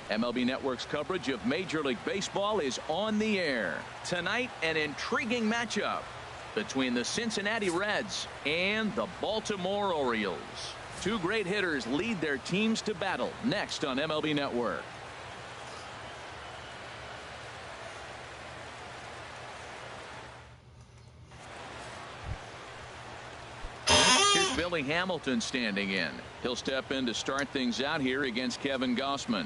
MLB Network's coverage of Major League Baseball is on the air. Tonight, an intriguing matchup between the Cincinnati Reds and the Baltimore Orioles. Two great hitters lead their teams to battle next on MLB Network. Here's Billy Hamilton standing in. He'll step in to start things out here against Kevin Gausman.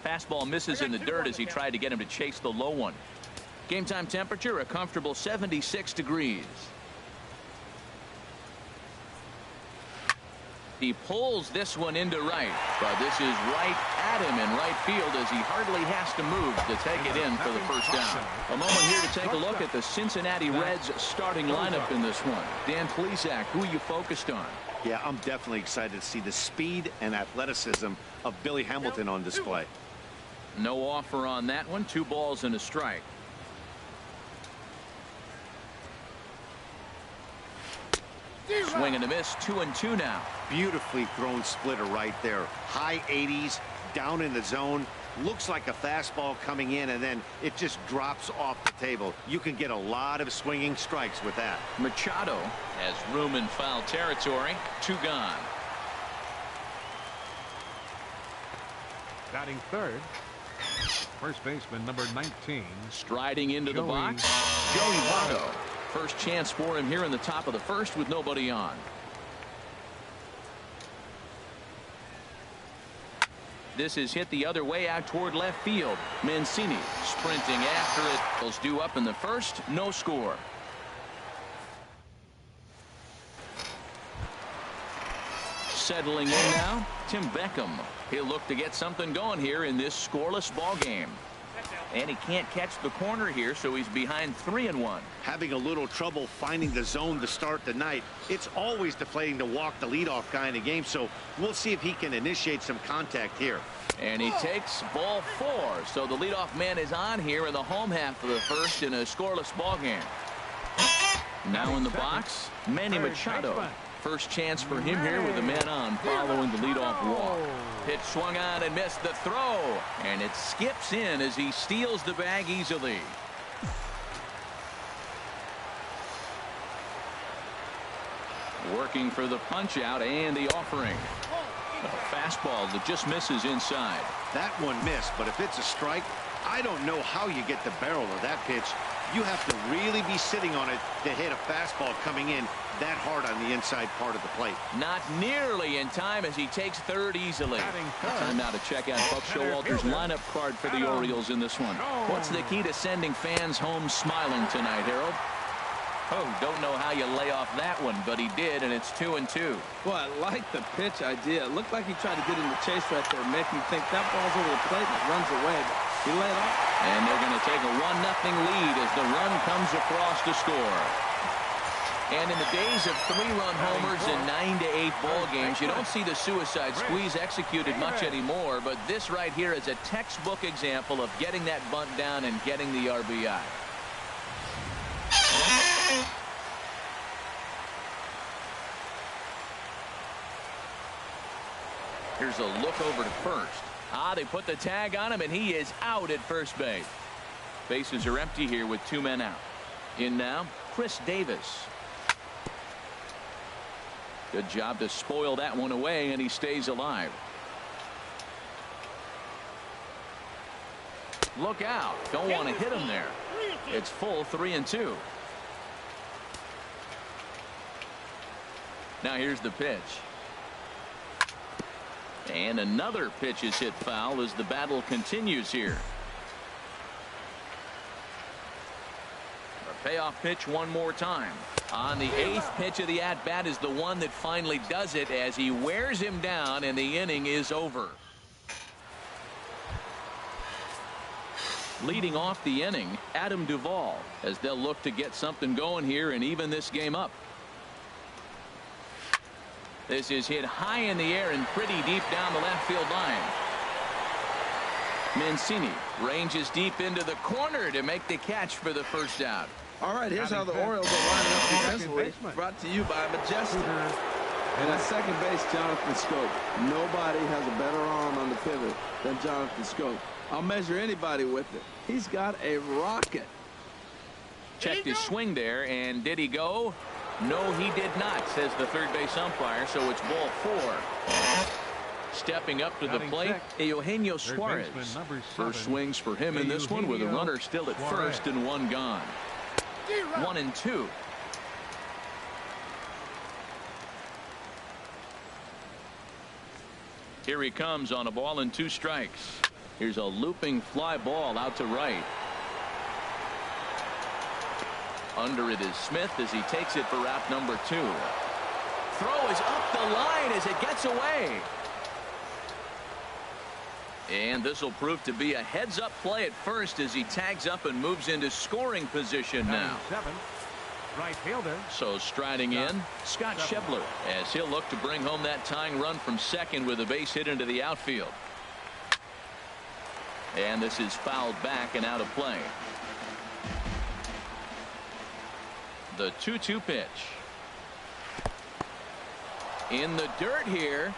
Fastball misses in the dirt as he tried to get him to chase the low one. Game time temperature a comfortable 76 degrees. He pulls this one into right, but this is right at him in right field as he hardly has to move to take it in for the first down. A moment here to take a look at the Cincinnati Reds starting lineup in this one. Dan Plesac, who are you focused on? Yeah, I'm definitely excited to see the speed and athleticism of Billy Hamilton on display. No offer on that one. 2 balls and a strike. Swing and a miss. 2-2 now. Beautifully thrown splitter right there. High 80s, down in the zone. Looks like a fastball coming in, and then it just drops off the table. You can get a lot of swinging strikes with that. Machado has room in foul territory. 2 gone. Batting third, first baseman number 19. Striding into the box, Joey Votto. First chance for him here in the top of the first with nobody on. This is hit the other way out toward left field. Mancini sprinting after it. Those due up in the first. No score. Settling in now, Tim Beckham. He'll look to get something going here in this scoreless ball game. And he can't catch the corner here, so he's behind 3-1. Having a little trouble finding the zone to start the night. It's always deflating to walk the leadoff guy in the game, so we'll see if he can initiate some contact here. And he takes ball 4, so the leadoff man is on here in the home half of the first in a scoreless ball game. Now in the box, Manny Machado. First chance for him here with a man on following the leadoff walk. Pitch swung on and missed the throw. And it skips in as he steals the bag easily. Working for the punch out and the offering. A fastball that just misses inside. That one missed, but if it's a strike, I don't know how you get the barrel of that pitch. You have to really be sitting on it to hit a fastball coming in that hard on the inside part of the plate. Not nearly in time as he takes third easily. Time now to check out Buck Showalter's lineup card for the Orioles in this one. What's the key to sending fans home smiling tonight, Harold? Oh, don't know how you lay off that one, but he did, and it's 2-2. Well, I like the pitch idea. It looked like he tried to get in the chase right there, make him think that ball's over the plate and it runs away. He laid off. And they're going to take a 1-0 lead as the run comes across to score. And in the days of 3-run homers and 9-8 ball games, you don't see the suicide squeeze executed much anymore, but this right here is a textbook example of getting that bunt down and getting the RBI. Here's a look over to first. They put the tag on him, and he is out at first base. Bases are empty here with 2 men out. In now, Chris Davis. Good job to spoil that one away, and he stays alive. Look out. Don't want to hit him there. It's full 3-2. Now here's the pitch. And another pitch is hit foul as the battle continues here. A payoff pitch one more time. On the 8th pitch of the at-bat is the one that finally does it as he wears him down and the inning is over. Leading off the inning, Adam Duvall, as they'll look to get something going here and even this game up. This is hit high in the air and pretty deep down the left field line. Mancini ranges deep into the corner to make the catch for the first out. All right, here's how the Orioles are lining up defensively. Brought to you by Majestic. And at second base, Jonathan Scope. Nobody has a better arm on the pivot than Jonathan Scope. I'll measure anybody with it. He's got a rocket. Checked his swing there, and did he go? No, he did not, says the third base umpire, so it's ball 4. Stepping up to the plate, Eugenio Suarez. First swings for him in this one with a runner still at first and one gone. 1-2. Here he comes on a ball and 2 strikes. Here's a looping fly ball out to right. Under it is Smith as he takes it for route number 2. Throw is up the line as it gets away. And this will prove to be a heads-up play at first as he tags up and moves into scoring position now. Right fielder. So striding in, Scott Schebler, as he'll look to bring home that tying run from second with a base hit into the outfield. And this is fouled back and out of play. The 2-2 pitch. In the dirt here.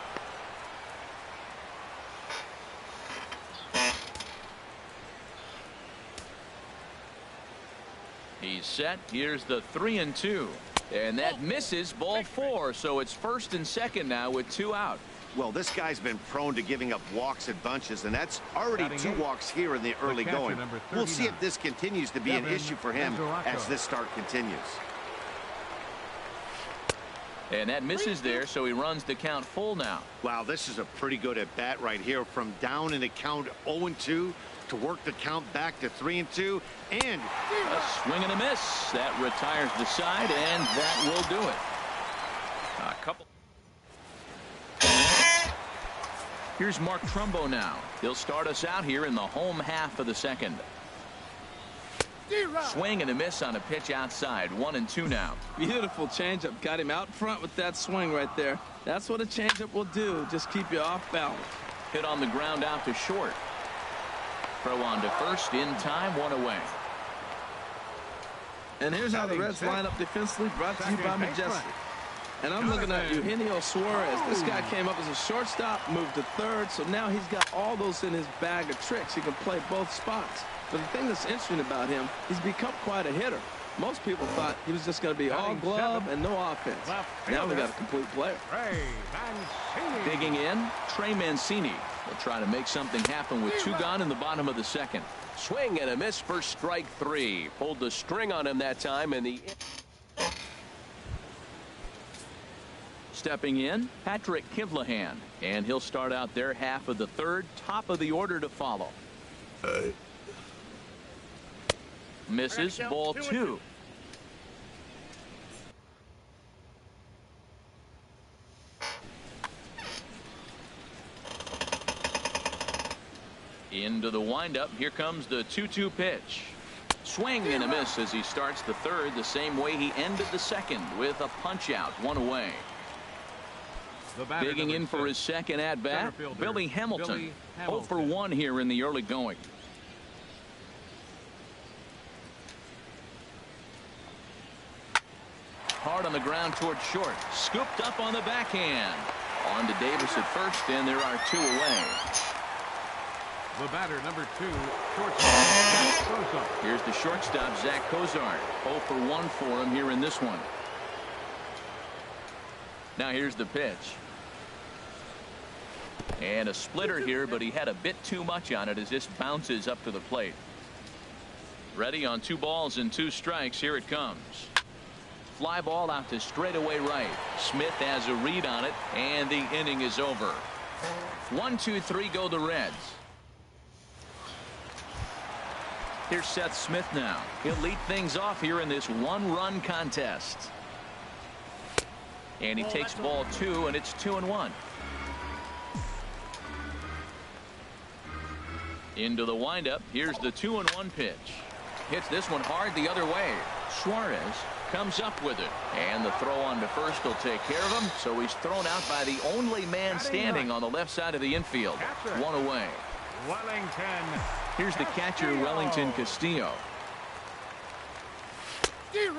He's set. Here's the 3-2. And that misses, ball 4. So it's first and second now with 2 out. Well, this guy's been prone to giving up walks at bunches, and that's already 2 walks here in the early going. We'll see if this continues to be an issue for him as this start continues. And that misses there, so he runs the count full now. Wow, this is a pretty good at bat right here, from down in the count 0-2 to work the count back to 3-2, and a swing and a miss. That retires the side, and that will do it. A couple. Here's Mark Trumbo now. He'll start us out here in the home half of the second. Swing and a miss on a pitch outside. 1-2 now. Beautiful changeup. Got him out front with that swing right there. That's what a changeup will do. Just keep you off balance. Hit on the ground out to short. Throw on to first in time. 1 away. And here's how the Reds line up defensively, brought to you by Majestic. And I'm looking at Eugenio Suarez. This guy came up as a shortstop, moved to third, so now he's got all those in his bag of tricks. He can play both spots. But the thing that's interesting about him, he's become quite a hitter. Most people thought he was just going to be all glove and no offense. Now we got a complete player. Digging in, Trey Mancini will try to make something happen with 2 gone in the bottom of the second. Swing and a miss for strike 3. Pulled the string on him that time, and the stepping in, Patrick Kivlahan, and he'll start out their half of the third, top of the order to follow. Misses, ball 2. Into the windup. Here comes the 2-2 pitch. Swing and a miss as he starts the third the same way he ended the second, with a punch out. 1 away. Digging in for his second at bat, Billy Hamilton. 0 for 1 here in the early going. Hard on the ground toward short. Scooped up on the backhand. On to Davis at first, and there are 2 away. The batter, number 2, shortstop. Here's the shortstop, Zach Cozart. 0 for 1 for him here in this one. Now here's the pitch. And a splitter here, but he had a bit too much on it as this bounces up to the plate. Ready on 2 balls and 2 strikes. Here it comes. Fly ball out to straightaway right. Smith has a read on it, and the inning is over. 1, 2, 3 go the Reds. Here's Seth Smith now. He'll lead things off here in this 1-run contest. And he takes ball 2, and it's 2-1. Into the windup. Here's the 2-1 pitch. Hits this one hard the other way. Suarez comes up with it, and the throw on to first will take care of him, so he's thrown out by the only man standing on the left side of the infield. 1 away. Wellington. Here's the catcher, Wellington Castillo.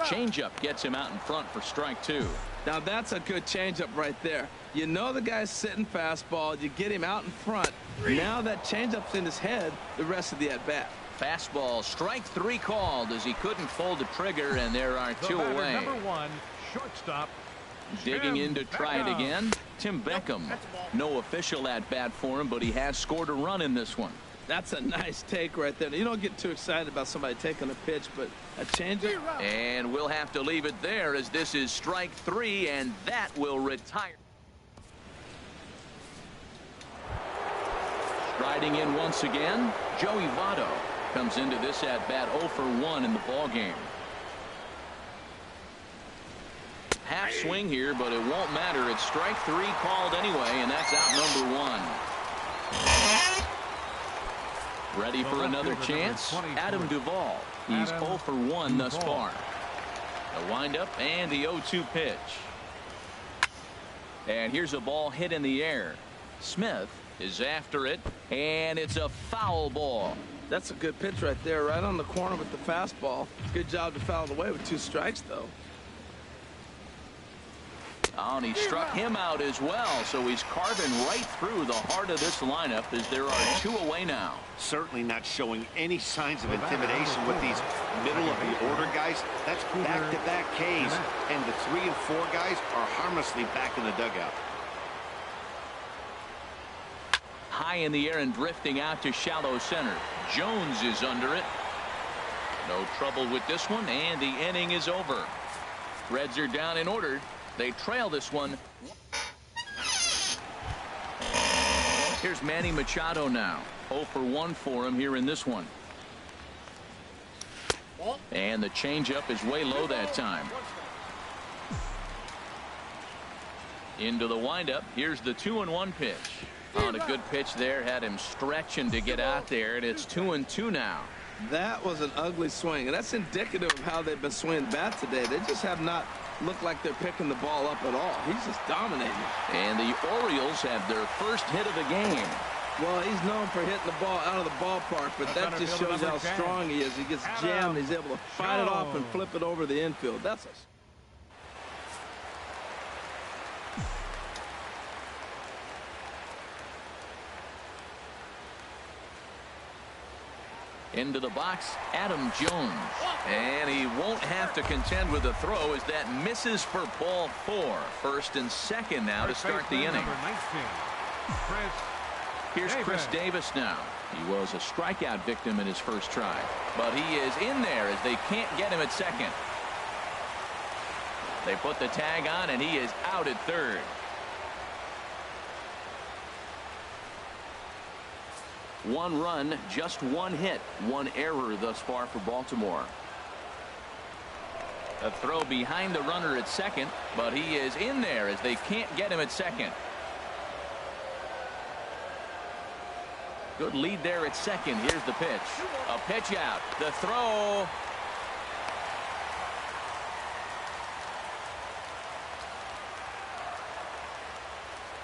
Changeup gets him out in front for strike 2. Now that's a good changeup right there. You know the guy's sitting fastball. You get him out in front. Now that changeup's in his head the rest of the at-bat. Fastball, strike 3 called as he couldn't fold the trigger, and there are 2 away. Number 1, shortstop. Digging in to try it again, Tim Beckham. No official at-bat for him, but he has scored a run in this one. That's a nice take right there. You don't get too excited about somebody taking a pitch, but a changeup. And we'll have to leave it there as this is strike 3, and that will retire. Striding in once again, Joey Votto comes into this at-bat 0 for 1 in the ballgame. Half swing here, but it won't matter. It's strike 3 called anyway, and that's out number 1. Ready for another chance? Adam Duvall. He's 0 for 1 thus far. The windup and the 0-2 pitch. And here's a ball hit in the air. Smith is after it, and it's a foul ball. That's a good pitch right there, right on the corner with the fastball. Good job to foul it away with 2 strikes, though. Oh, and he struck him out as well, so he's carving right through the heart of this lineup as there are 2 away now. Certainly not showing any signs of intimidation with these middle of the order guys. That's back-to-back Ks, and the 3 and 4 guys are harmlessly back in the dugout. High in the air and drifting out to shallow center. Jones is under it. No trouble with this one, and the inning is over. Reds are down in order. They trail this one. Here's Manny Machado now. 0 for 1 for him here in this one. And the changeup is way low that time. Into the windup. Here's the 2-1 pitch. On a good pitch there. Had him stretching to get out there, and it's 2-2 now. That was an ugly swing, and that's indicative of how they've been swinging the bat today. They just have not looked like they're picking the ball up at all. He's just dominating. And the Orioles have their first hit of the game. Well, he's known for hitting the ball out of the ballpark, but that just shows how strong he is. He gets jammed. He's able to fight it off and flip it over the infield. That's a... Into the box, Adam Jones. And he won't have to contend with the throw as that misses for ball 4. First and second now to start the inning. Here's Chris Davis now. He was a strikeout victim in his first try, but he is in there as they can't get him at second. They put the tag on, and he is out at third. One run, just 1 hit, 1 error thus far for Baltimore. A throw behind the runner at second, but he is in there as they can't get him at second. Good lead there at second. Here's the pitch. A pitch out. The throw.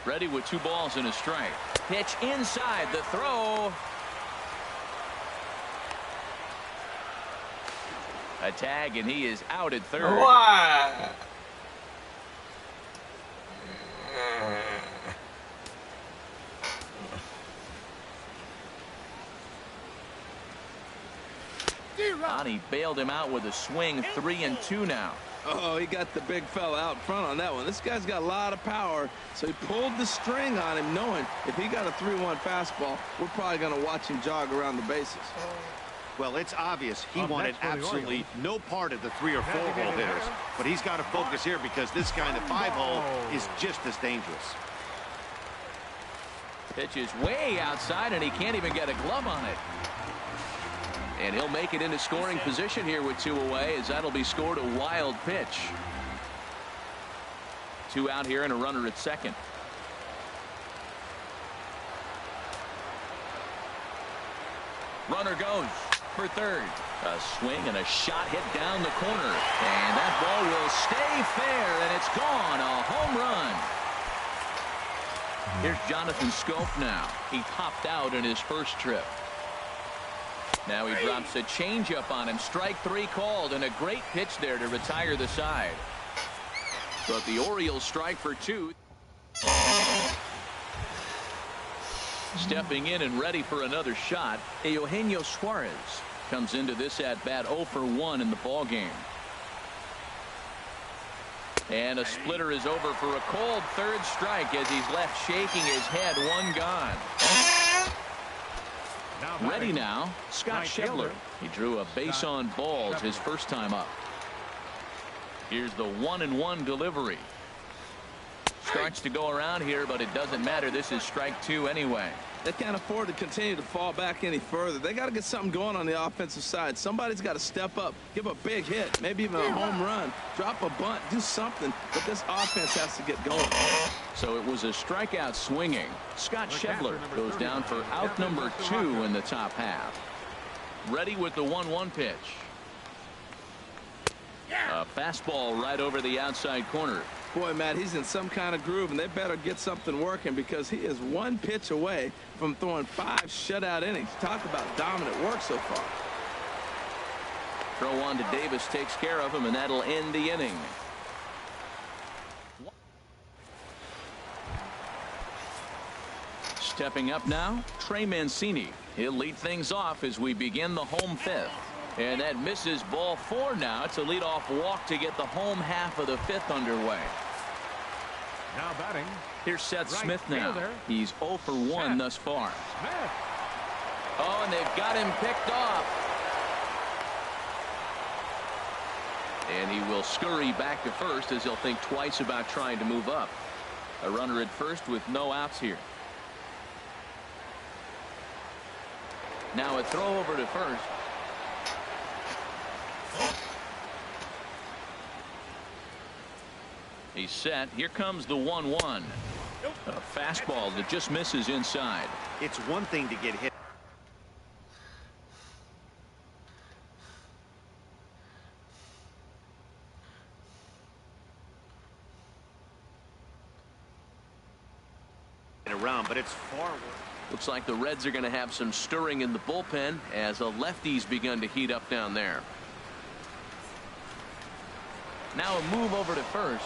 Ready with 2 balls and a strike. Pitch inside. The throw. A tag, and he is out at third. What? He bailed him out with a swing. 3-2 now. Oh, he got the big fella out front on that one. This guy's got a lot of power, so he pulled the string on him, knowing if he got a 3-1 fastball, we're probably going to watch him jog around the bases. Well, it's obvious he wanted absolutely no part of the 3 or 4 hole hitters, but he's got to focus here because this guy in the 5 hole is just as dangerous. Pitch is way outside, and he can't even get a glove on it. And he'll make it into scoring position here with 2 away, as that'll be scored a wild pitch. 2 out here and a runner at second. Runner goes for third. A swing and a shot hit down the corner. And that ball will stay fair, and it's gone. A home run. Here's Jonathan Scope now. He popped out in his first trip. Now he drops a changeup on him. Strike 3 called, and a great pitch there to retire the side. But the Orioles strike for 2. Stepping in and ready for another shot, Eugenio Suarez comes into this at bat 0 for 1 in the ball game. And a splitter is over for a cold third strike as he's left shaking his head. 1 gone. Ready now, Scott Schebler. He drew a base on balls his first time up. Here's the 1-1 delivery. Starts to go around here, but it doesn't matter. This is strike 2 anyway. They can't afford to continue to fall back any further. They got to get something going on the offensive side. Somebody's got to step up, give a big hit, maybe even a home run, drop a bunt, do something. But this offense has to get going. So it was a strikeout swinging. Scott Schebler goes down for out number 2 in the top half. Ready with the 1-1 pitch. A fastball right over the outside corner. Boy, Matt, he's in some kind of groove, and they better get something working because he is 1 pitch away from throwing 5 shutout innings. Talk about dominant work so far. Throw on to Davis takes care of him, and that'll end the inning. Stepping up now, Trey Mancini. He'll lead things off as we begin the home 5th. And that misses ball 4 now. It's a leadoff walk to get the home half of the 5th underway. Now batting. Here's Seth Right Smith now. fielder. He's 0 for 1 thus far. Smith. Oh, and they've got him picked off. And he will scurry back to first as he'll think twice about trying to move up. A runner at first with no outs here. Now a throw over to first. He's set. Here comes the 1-1. A fastball that just misses inside. It's one thing to get hit. Around, but it's far worse. Looks like the Reds are going to have some stirring in the bullpen as a lefty's begun to heat up down there. Now a move over to first.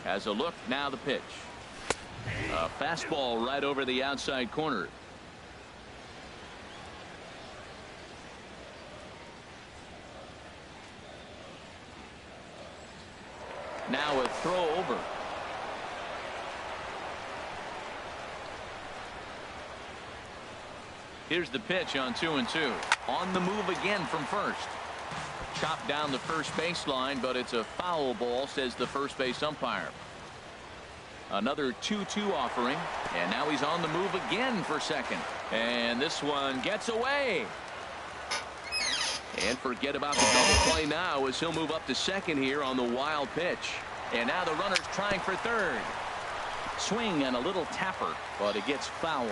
Has a look, now the pitch. A fastball right over the outside corner. Now a throw over. Here's the pitch on 2-2. On the move again from first. Chopped down the first baseline, but it's a foul ball, says the first base umpire. Another 2-2 offering, and now he's on the move again for second. And this one gets away. And forget about the double play now as he'll move up to second here on the wild pitch. And now the runner's trying for third. Swing and a little tapper, but it gets foul.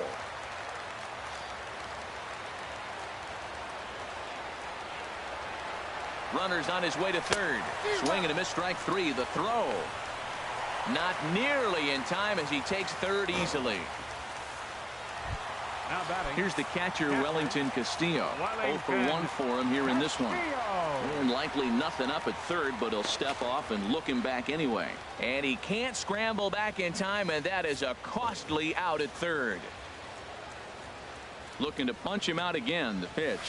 Runner's on his way to third. Swing and a miss, strike 3. The throw. Not nearly in time as he takes third easily. Now batting. Here's the catcher, Wellington Castillo. 0 for 1 for him here in this one. And likely nothing up at third, but he'll step off and look him back anyway. And he can't scramble back in time, and that is a costly out at third. Looking to punch him out again. The pitch.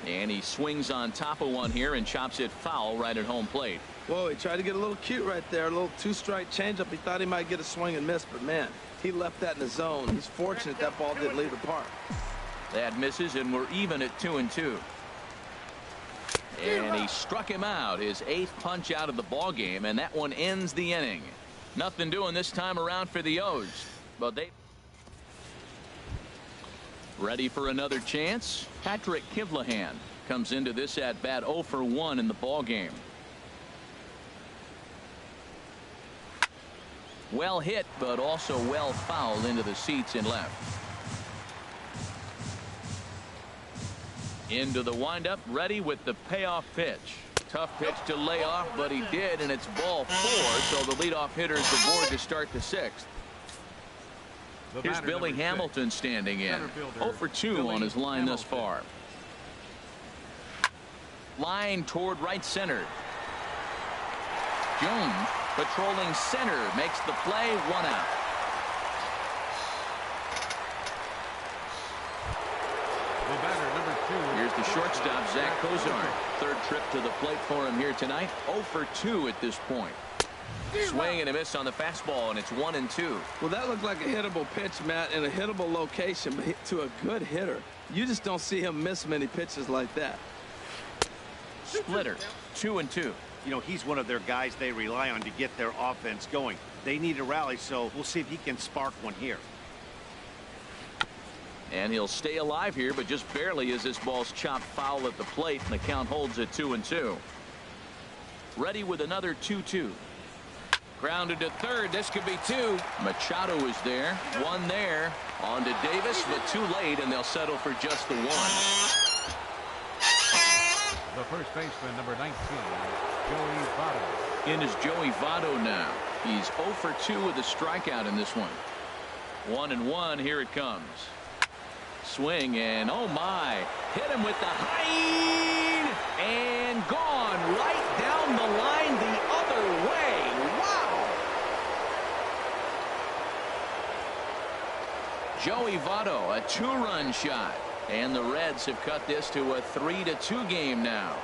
And he swings on top of one here and chops it foul right at home plate. Whoa, he tried to get a little cute right there. A little 2-strike changeup. He thought he might get a swing and miss, but man, he left that in the zone. He's fortunate that ball didn't leave the park. That misses, and we're even at 2-2. And he struck him out, his 8th punch out of the ball game, and that one ends the inning. Nothing doing this time around for the O's, but they ready for another chance. Patrick Kivlahan comes into this at bat 0 for 1 in the ball game. Well hit, but also well fouled into the seats in left. Into the windup, ready with the payoff pitch. Tough pitch to lay off, but he did, and it's ball 4, so the leadoff hitter is aboard to start the 6th. Here's Billy Hamilton standing in. 0 for 2 on his line thus far. Line toward right center. Jones patrolling center makes the play. 1 out. Here's the shortstop, Zach Kozar. Third trip to the plate for him here tonight. 0 for 2 at this point. Swing and a miss on the fastball, and it's 1-2. Well, that looked like a hittable pitch, Matt, in a hittable location, but to a good hitter. You just don't see him miss many pitches like that. Splitter, 2-2. You know, he's one of their guys they rely on to get their offense going. They need a rally, so we'll see if he can spark one here. And he'll stay alive here, but just barely as this ball's chopped foul at the plate, and the count holds at 2-2. Ready with another 2-2. Grounded to third. This could be 2. Machado is there. 1 there. On to Davis, but too late, and they'll settle for just the 1. The first baseman, number 19, Joey Votto. In is Joey Votto now. He's 0 for 2 with a strikeout in this one. 1-1. Here it comes. Swing, and oh my. Hit him with the high and gone right down the line the other way. Wow. Joey Votto, a 2-run shot. And the Reds have cut this to a 3-2 game now.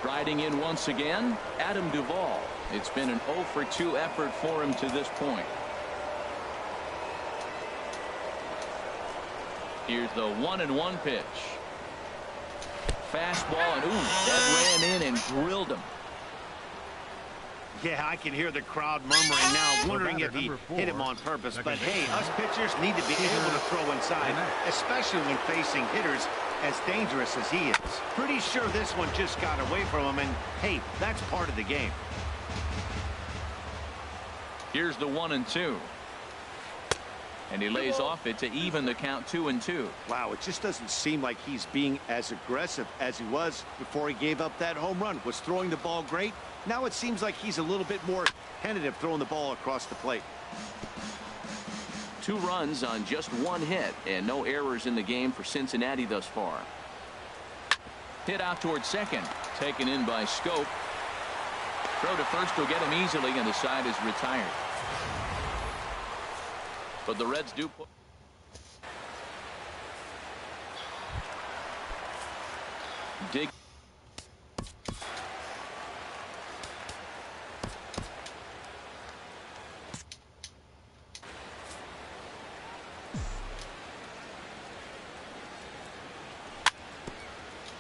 Striding in once again, Adam Duvall. It's been an 0 for 2 effort for him to this point. Here's the 1-1 pitch. Fastball, and ooh, that ran in and drilled him. Yeah, I can hear the crowd murmuring now, wondering if he hit him on purpose. But hey, us pitchers need to be able to throw inside, especially when facing hitters as dangerous as he is. Pretty sure this one just got away from him, and hey, that's part of the game. Here's the 1-2. And he lays off it to even the count 2-2. Wow, it just doesn't seem like he's being as aggressive as he was before he gave up that home run. Was throwing the ball great. Now it seems like he's a little bit more tentative throwing the ball across the plate. 2 runs on just 1 hit, and no errors in the game for Cincinnati thus far. Hit out towards second, taken in by Scope. Throw to first will get him easily, and the side is retired. But the Reds do put dig.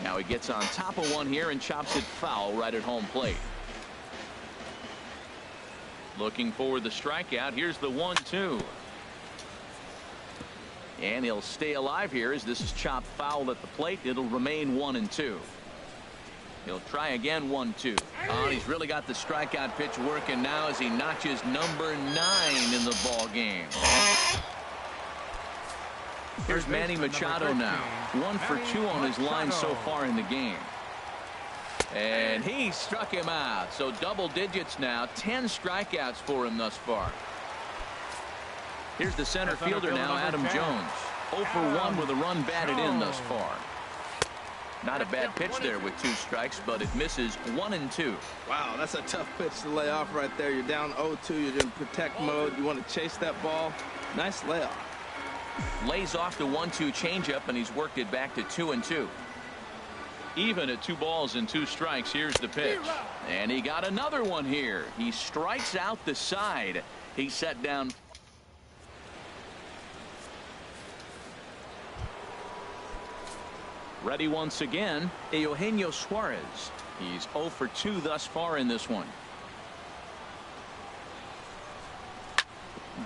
Now he gets on top of one here and chops it foul right at home plate. Looking for the strikeout. Here's the 1-2. And he'll stay alive here as this is chopped foul at the plate. It'll remain 1-2. He'll try again. 1-2. Oh, he's really got the strikeout pitch working now as he notches number 9 in the ball game. Here's Manny Machado now. 1 for 2 on his line so far in the game. And he struck him out. So double digits now. 10 strikeouts for him thus far. Here's the center fielder now, Adam Jones. 0 for 1 with a run batted in thus far. Not a bad pitch there with 2 strikes, but it misses. 1-2. Wow, that's a tough pitch to lay off right there. You're down 0-2. You're in protect mode. You want to chase that ball. Nice layoff. Lays off the 1-2 changeup, and he's worked it back to 2-2. Even at 2 balls and 2 strikes. Here's the pitch. And he got another one here. He strikes out the side. He set down. Ready once again, Eugenio Suarez. He's 0 for 2 thus far in this one.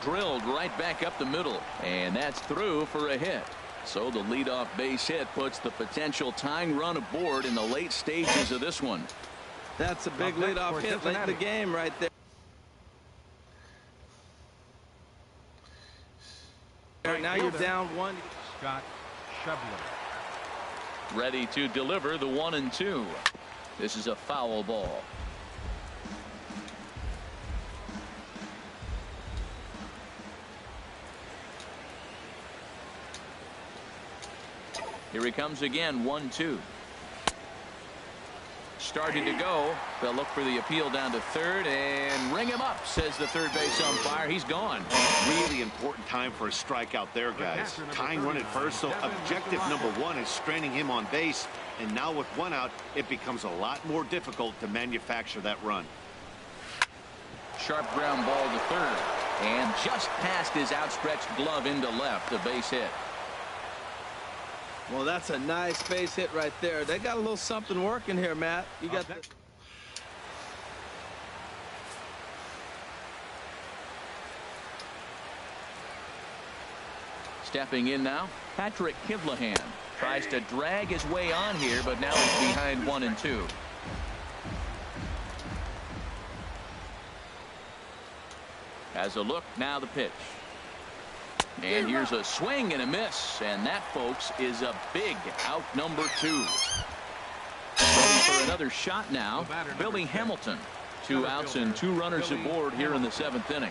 Drilled right back up the middle, and that's through for a hit. So the leadoff base hit puts the potential tying run aboard in the late stages of this one. That's a big leadoff hit late in the game right there. Now you're down 1. Scott Schebler. Ready to deliver the 1-2. This is a foul ball. Here he comes again, 1-2. Starting to go. They'll look for the appeal down to third and ring him up, says the third base umpire. He's gone. Really important time for a strikeout there, guys. Tying run at first, so objective number one is stranding him on base. And now with one out, it becomes a lot more difficult to manufacture that run. Sharp ground ball to third. And just past his outstretched glove into left, a base hit. Well, that's a nice base hit right there. They got a little something working here, Matt. You got the... Stepping in now, Patrick Kivlahan tries to drag his way on here, but now he's behind 1-2. As a look, now the pitch. And here's a swing and a miss, and that, folks, is a big out number 2. Ready for another shot now, Billy Hamilton. 2 outs and 2 runners aboard here in the 7th inning.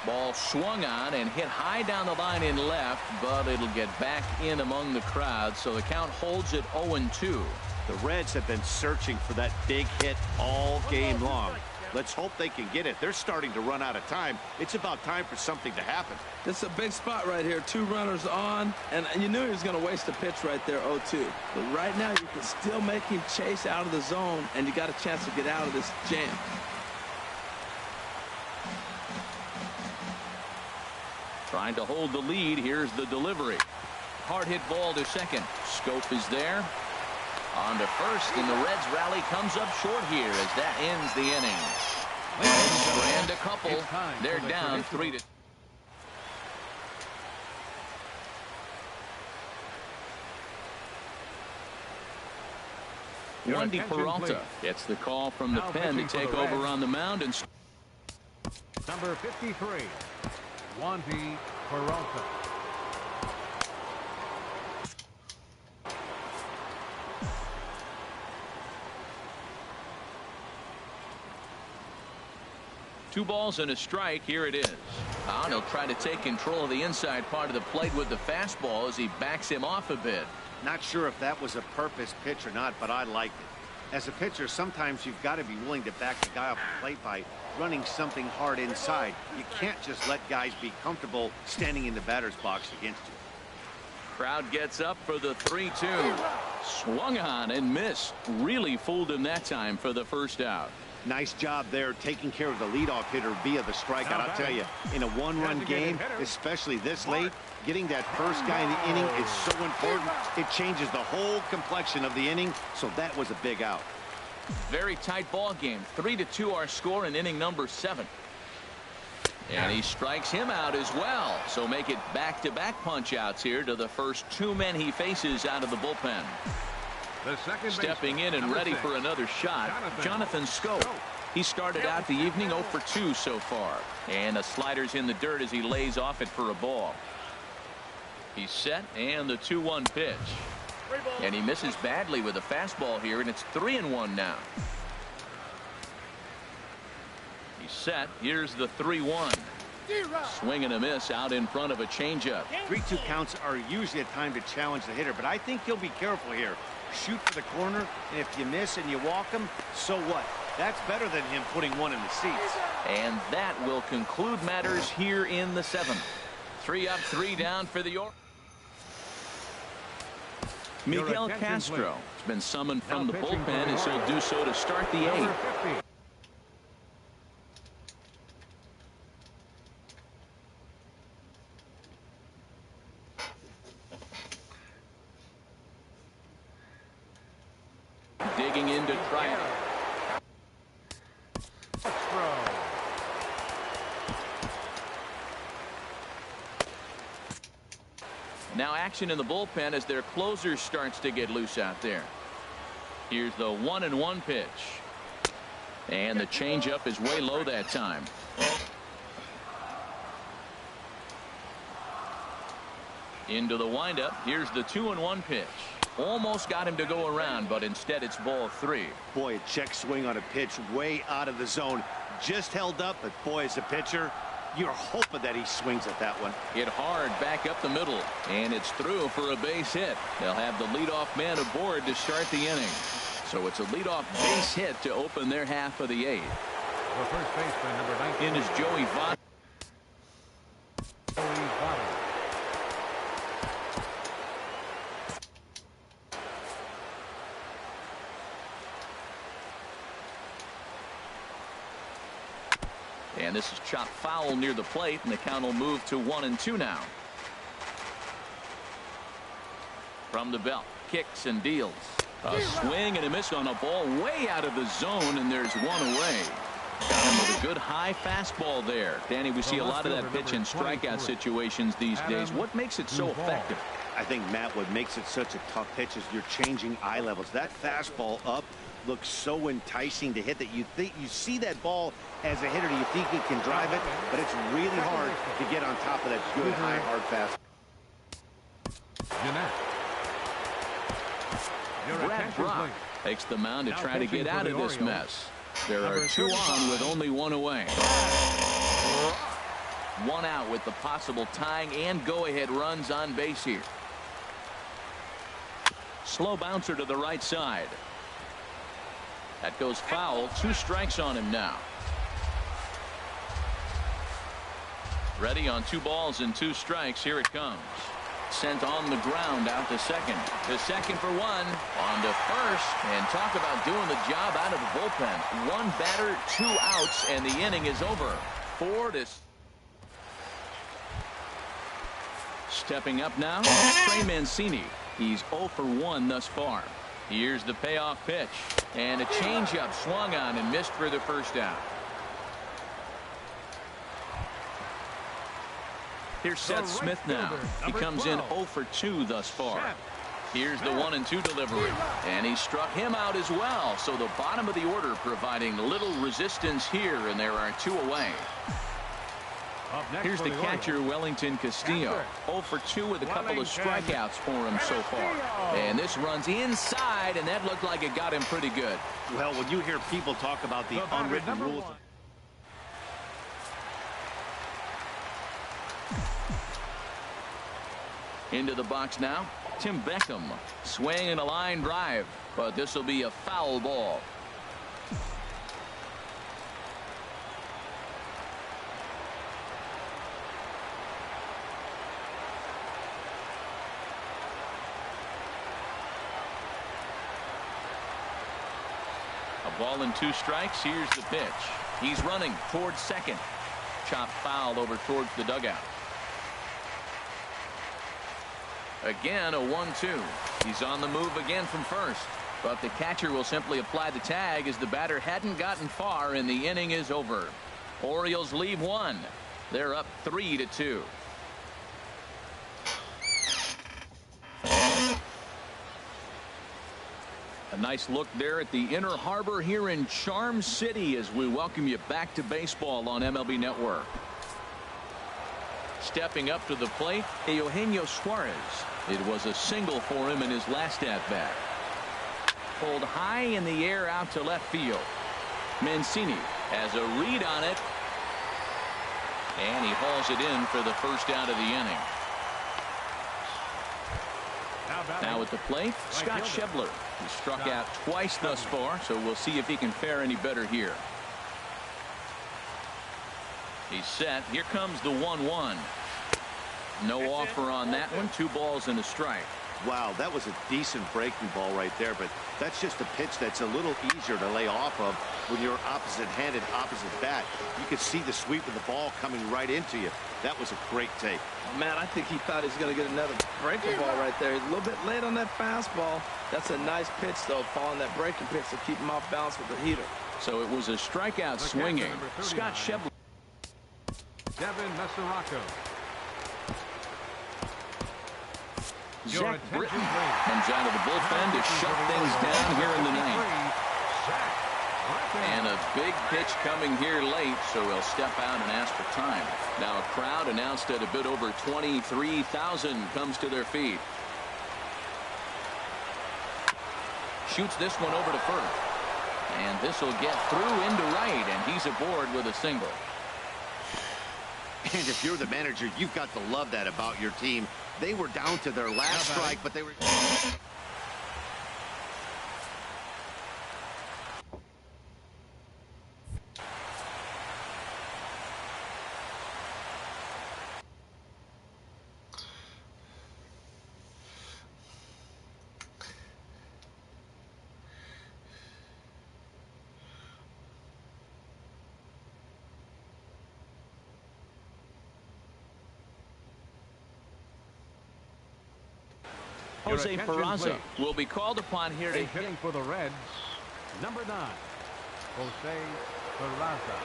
Ball swung on and hit high down the line in left, but it'll get back in among the crowd, so the count holds at 0-2. The Reds have been searching for that big hit all game long. Let's hope they can get it. They're starting to run out of time. It's about time for something to happen. This is a big spot right here. 2 runners on, and you knew he was going to waste a pitch right there, 0-2. But right now, you can still make him chase out of the zone, and you got a chance to get out of this jam. Trying to hold the lead. Here's the delivery. Hard hit ball to second. Scope is there. On to first, and the Reds rally comes up short here as that ends the inning. And a couple. They're down 3-2. Wandy Peralta gets the call from the pen to take over on the mound. And number 53, Wandy Peralta. Two balls and a strike. Here it is. He'll try to take control of the inside part of the plate with the fastball as he backs him off a bit. Not sure if that was a purpose pitch or not, but I liked it. As a pitcher, sometimes you've got to be willing to back the guy off the plate by running something hard inside. You can't just let guys be comfortable standing in the batter's box against you. Crowd gets up for the 3-2. Swung on and missed. Really fooled him that time for the first out. Nice job there taking care of the leadoff hitter via the strikeout. I'll tell you, in a one-run game, especially this late, getting that first guy in the inning is so important. It changes the whole complexion of the inning, so that was a big out. Very tight ball game. 3-2 our score in inning number 7. And he strikes him out as well. So make it back-to-back punch-outs here to the first 2 men he faces out of the bullpen. Stepping in and ready for another shot, Jonathan Scope. He started out the evening 0 for 2 so far. And the slider's in the dirt as he lays off it for a ball. He's set, and the 2-1 pitch. And he misses badly with a fastball here, and it's 3-1 now. He's set. Here's the 3-1. Swing and a miss out in front of a changeup. 3-2 counts are usually a time to challenge the hitter, but I think he'll be careful here. Shoot for the corner, and if you miss and you walk him, so what? That's better than him putting one in the seats. And that will conclude matters here in the 7th. 3 up, 3 down for the York. Miguel Castro has been summoned from the bullpen, and he'll do so to start the 8th. Digging in to try it. Now action in the bullpen as their closer starts to get loose out there. Here's the 1-1 pitch. And the changeup is way low that time. Into the windup. Here's the 2-1 pitch. Almost got him to go around, but instead it's ball 3. Boy, a check swing on a pitch way out of the zone. Just held up, but boy, as a pitcher, you're hoping that he swings at that one. Hit hard back up the middle, and it's through for a base hit. They'll have the leadoff man aboard to start the inning. So it's a leadoff base hit to open their half of the 8th. The first baseman, number 19. In is Joey Votto. And this is chopped foul near the plate, and the count will move to 1-2 now. From the belt, kicks and deals. A swing and a miss on a ball way out of the zone, and there's one away. Got him with a good high fastball there. Danny, we see a lot of that pitch in strikeout situations these days. What makes it so effective? I think, Matt, what makes it such a tough pitch is you're changing eye levels. That fastball up looks so enticing to hit that you think you see that ball as a hitter, you think you can drive it, but it's really hard to get on top of that good high hard fastball. Brad Brock takes the mound to try to get out of this mess. There are 2 on with only 1 away. 1 out with the possible tying and go-ahead runs on base here. Slow bouncer to the right side. That goes foul. 2 strikes on him now. Ready on 2 balls and 2 strikes. Here it comes. Sent on the ground out to second. To second for 1. On to first. And talk about doing the job out of the bullpen. 1 batter, 2 outs, and the inning is over. 4-. Stepping up now, Trey Mancini. He's 0 for 1 thus far. Here's the payoff pitch. And a changeup swung on and missed for the first out. Here's Seth Smith now. He comes in 0 for 2 thus far. Here's the 1-2 delivery. And he struck him out as well. So the bottom of the order providing little resistance here, and there are 2 away. Here's the catcher, Wellington Castillo. 0 for 2 with a couple of strikeouts for him so far. And this runs inside, and that looked like it got him pretty good. Well, when you hear people talk about the unwritten rules. Into the box now, Tim Beckham. Swing and a line drive, but this will be a foul ball. A ball and 2 strikes. Here's the pitch. He's running towards second. Chopped foul over towards the dugout. Again, a 1-2. He's on the move again from first. But the catcher will simply apply the tag as the batter hadn't gotten far, and the inning is over. Orioles leave 1. They're up 3-2. A nice look there at the Inner Harbor here in Charm City as we welcome you back to baseball on MLB Network. Stepping up to the plate, Eugenio Suarez. It was a single for him in his last at-bat. Pulled high in the air out to left field. Mancini has a read on it. And he hauls it in for the first out of the inning. Now at the plate, Scott Schebler. He struck out twice thus far, so we'll see if he can fare any better here. He's set. Here comes the 1-1. No offer on that one. 2 balls and a strike. Wow, that was a decent breaking ball right there, but that's just a pitch that's a little easier to lay off of when you're opposite-handed, opposite bat. You could see the sweep of the ball coming right into you. That was a great take. Man, I think he thought he was going to get another breaking ball right there. He's a little bit late on that fastball. That's a nice pitch, though, following that breaking pitch to keep him off balance with the heater. So it was a strikeout swinging. Scott Schebler. Devin Mesoraco. Zach Britton comes out of the bullpen to shut things down here in the 9th. And a big pitch coming here late, so he'll step out and ask for time. Now a crowd announced at a bit over 23,000 comes to their feet. Shoots this one over to first. And this will get through into right, and he's aboard with a single. And if you're the manager, you've got to love that about your team. They were down to their last strike, but they were... Jose Peraza will be called upon here to hitting for the Reds, number 9, Jose Peraza.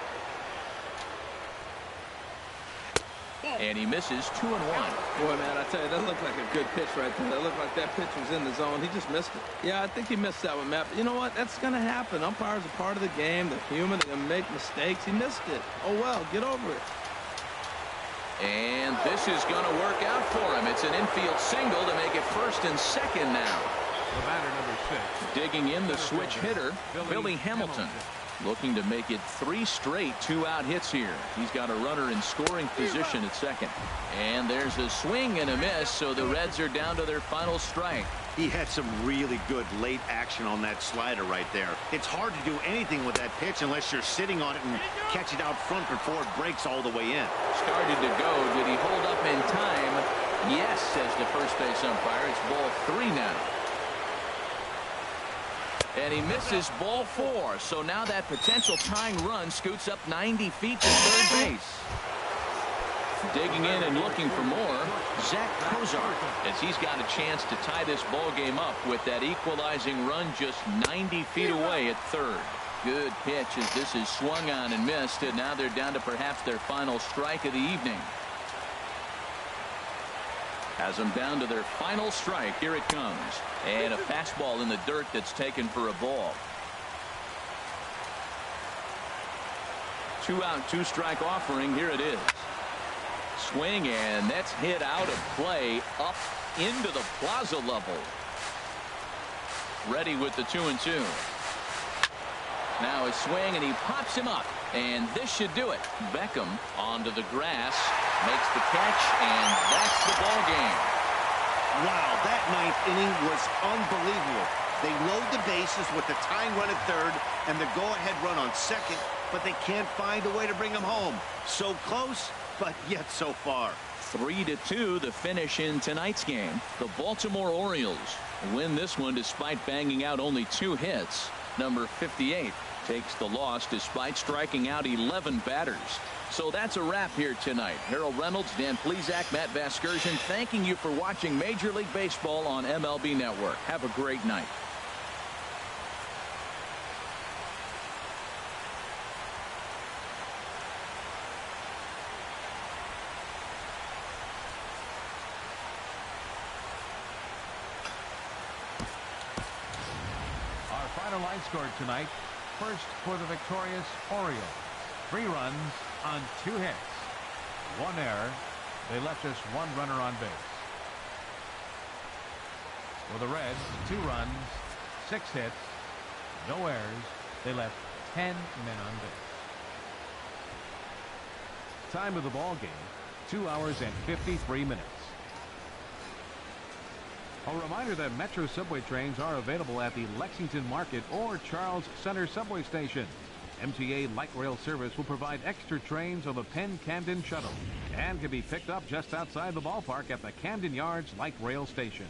And he misses 2-1. Boy, man, I tell you, that looked like a good pitch right there. That looked like that pitch was in the zone. He just missed it. Yeah, I think he missed that one, Matt. But you know what? That's going to happen. Umpires are part of the game. They're human. They're going to make mistakes. He missed it. Oh, well, get over it. And this is going to work out for him. It's an infield single to make it first and second now. The batter, number 6. Digging in the switch hitter, Billy Hamilton. Looking to make it 3 straight 2-out hits here. He's got a runner in scoring position at second. And there's a swing and a miss, so the Reds are down to their final strike. He had some really good late action on that slider right there. It's hard to do anything with that pitch unless you're sitting on it and catch it out front before it breaks all the way in. Started to go. Did he hold up in time? Yes, says the first base umpire. It's ball 3 now. And he misses ball 4. So now that potential tying run scoots up 90 feet to third base. Digging in and looking for more, Zach Kozar, as he's got a chance to tie this ball game up with that equalizing run just 90 feet away at third. Good pitch as this is swung on and missed, and now they're down to perhaps their final strike of the evening. Has them down to their final strike. Here it comes. And a fastball in the dirt that's taken for a ball. 2-out, 2-strike offering. Here it is. Swing, and that's hit out of play up into the plaza level. Ready with the 2-2. Now a swing, and he pops him up. And this should do it. Beckham onto the grass, makes the catch, and that's the ball game. Wow, that 9th inning was unbelievable. They load the bases with the tying run at third and the go-ahead run on second, but they can't find a way to bring them home. So close, but yet so far. 3-2 the finish in tonight's game. The Baltimore Orioles win this one despite banging out only 2 hits. Number 58 takes the loss despite striking out 11 batters. So that's a wrap here tonight. Harold Reynolds, Dan Plesac, Matt Vasgersian, thanking you for watching Major League Baseball on MLB Network. Have a great night. Our final line score tonight. First for the victorious Orioles. 3 runs on 2 hits. 1 error. They left just 1 runner on base. For the Reds, 2 runs, 6 hits, no errors. They left 10 men on base. Time of the ball game, 2 hours and 53 minutes. A reminder that Metro subway trains are available at the Lexington Market or Charles Center subway station. MTA Light Rail service will provide extra trains on the Penn Camden Shuttle and can be picked up just outside the ballpark at the Camden Yards Light Rail station.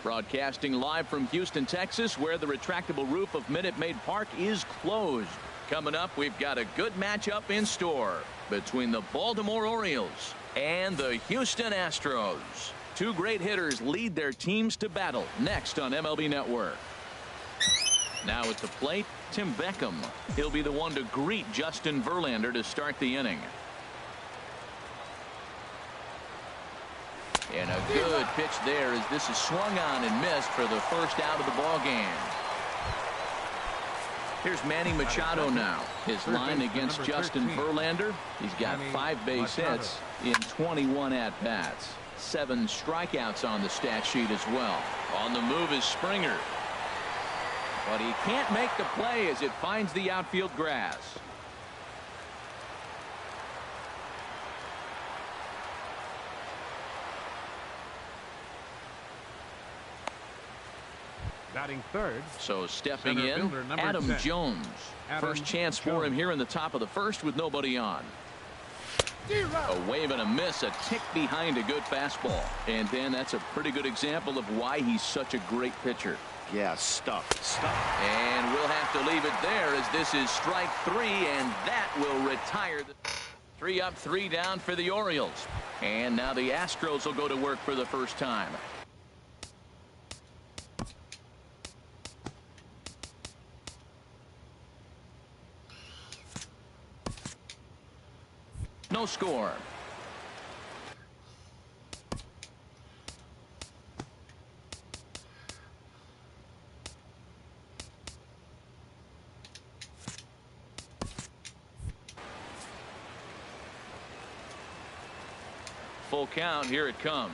Broadcasting live from Houston, Texas, where the retractable roof of Minute Maid Park is closed. Coming up, we've got a good matchup in store between the Baltimore Orioles and the Houston Astros. Two great hitters lead their teams to battle next on MLB Network. Now at the plate, Tim Beckham. He'll be the one to greet Justin Verlander to start the inning. And a good pitch there as this is swung on and missed for the first out of the ball game. Here's Manny Machado now. His line against Justin Verlander. He's got 5 base hits in 21 at-bats. 7 strikeouts on the stat sheet as well. On the move is Springer. But he can't make the play as it finds the outfield grass. Batting third. So stepping Center in, fielder, number Adam 10. Jones. First chance for him here in the top of the first with nobody on. A wave and a miss, a tick behind a good fastball. And Dan, that's a pretty good example of why he's such a great pitcher. Yeah, stuffed. And we'll have to leave it there as this is strike 3, and that will retire. 3 up, 3 down for the Orioles. And now the Astros will go to work for the first time. No score. Full count. Here it comes.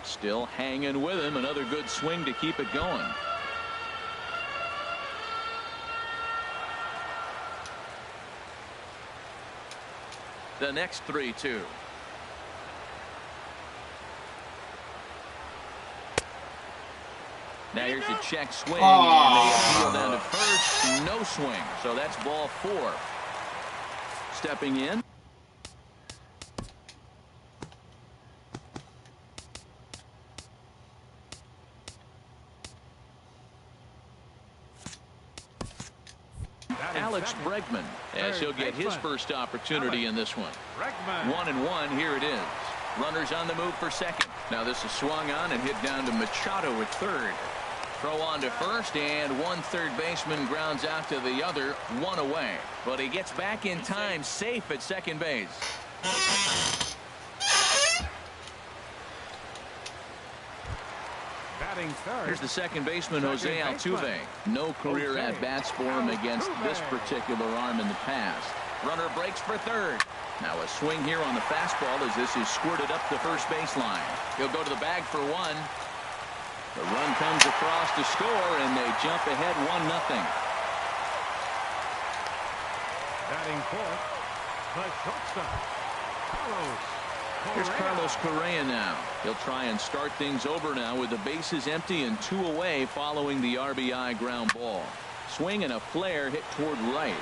Still hanging with him. Another good swing to keep it going. The next 3-2. Now here's the check swing, and they appeal down to first. No swing, so that's ball 4. Stepping in. Alex Bregman, as he'll get his first opportunity in this one. 1-1, here it is. Runners on the move for second. Now this is swung on and hit down to Machado at third. Throw on to first, and one third baseman grounds out to the other, 1 away. But he gets back in time, safe at second base. Here's the second baseman, Jose Altuve. No career at-bats for him against this particular arm in the past. Runner breaks for third. Now a swing here on the fastball as this is squirted up the first baseline. He'll go to the bag for 1. The run comes across to score, and they jump ahead 1-0. Batting fourth, the shortstop, Carlos. Here's Carlos Correa now. He'll try and start things over now with the bases empty and 2 away following the RBI ground ball. Swing and a flare hit toward right.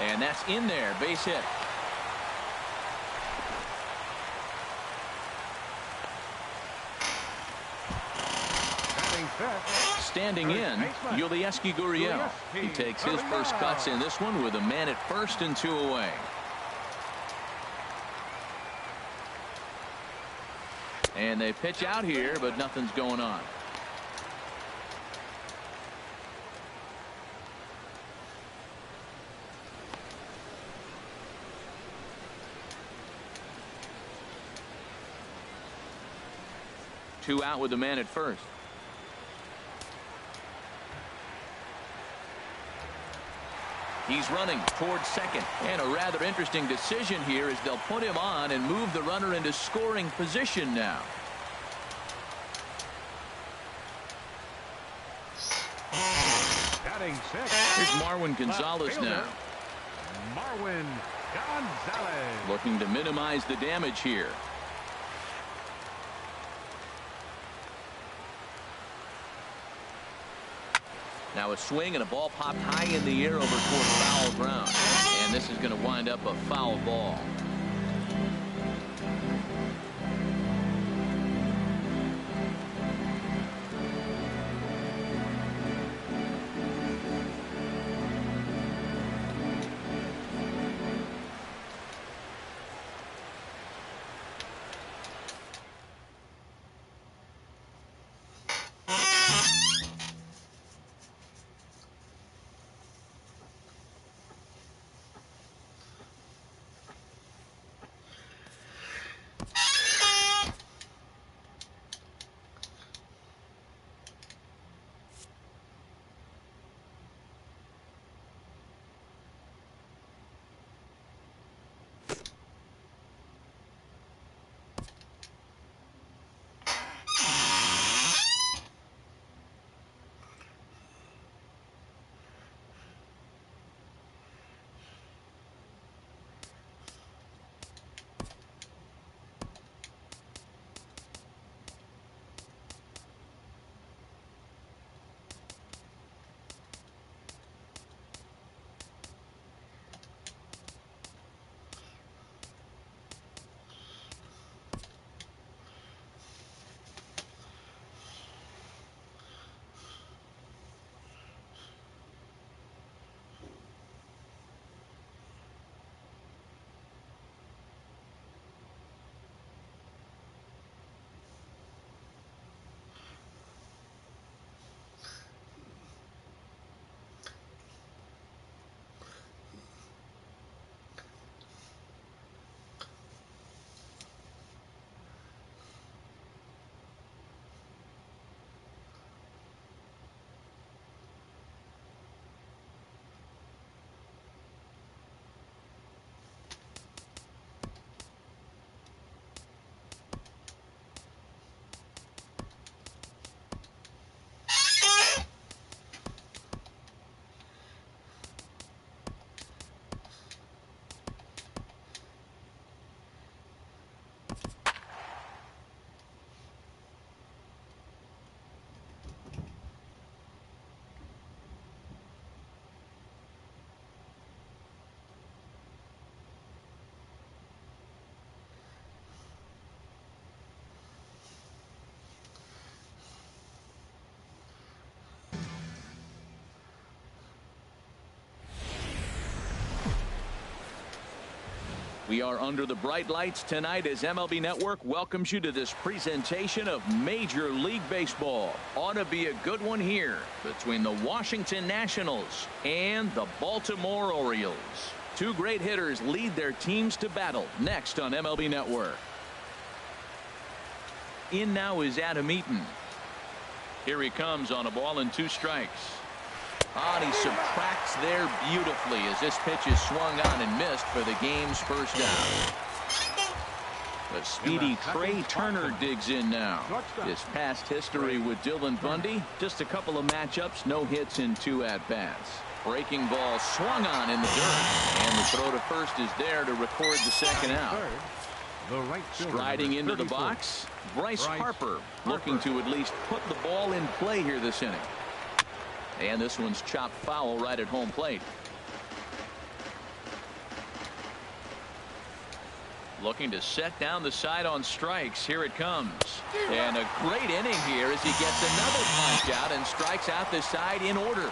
And that's in there. Base hit. Standing in, Yulieski Gurriel. He takes his first cuts in this one with a man at first and 2 away. And they pitch out here, but nothing's going on. Two out with the man at first. He's running towards second, and a rather interesting decision here is they'll put him on and move the runner into scoring position now. Batting sixth. Here's Marwin Gonzalez now. Marwin Gonzalez. Looking to minimize the damage here. Now a swing and a ball popped high in the air over toward foul ground. And this is going to wind up a foul ball. We are under the bright lights tonight as MLB Network welcomes you to this presentation of Major League Baseball. Ought to be a good one here between the Washington Nationals and the Baltimore Orioles. Two great hitters lead their teams to battle next on MLB Network. In now is Adam Eaton. Here he comes on a ball and 2 strikes. And he subtracts there beautifully as this pitch is swung on and missed for the game's first out. The speedy Trey Turner digs in now. His past history with Dylan Bundy, just a couple of matchups, no hits in 2 at-bats. Breaking ball swung on in the dirt, and the throw to first is there to record the second out. Striding into the box, Bryce Harper looking to at least put the ball in play here this inning. And this one's chopped foul right at home plate. Looking to set down the side on strikes. Here it comes. And a great inning here as he gets another punch out and strikes out the side in order.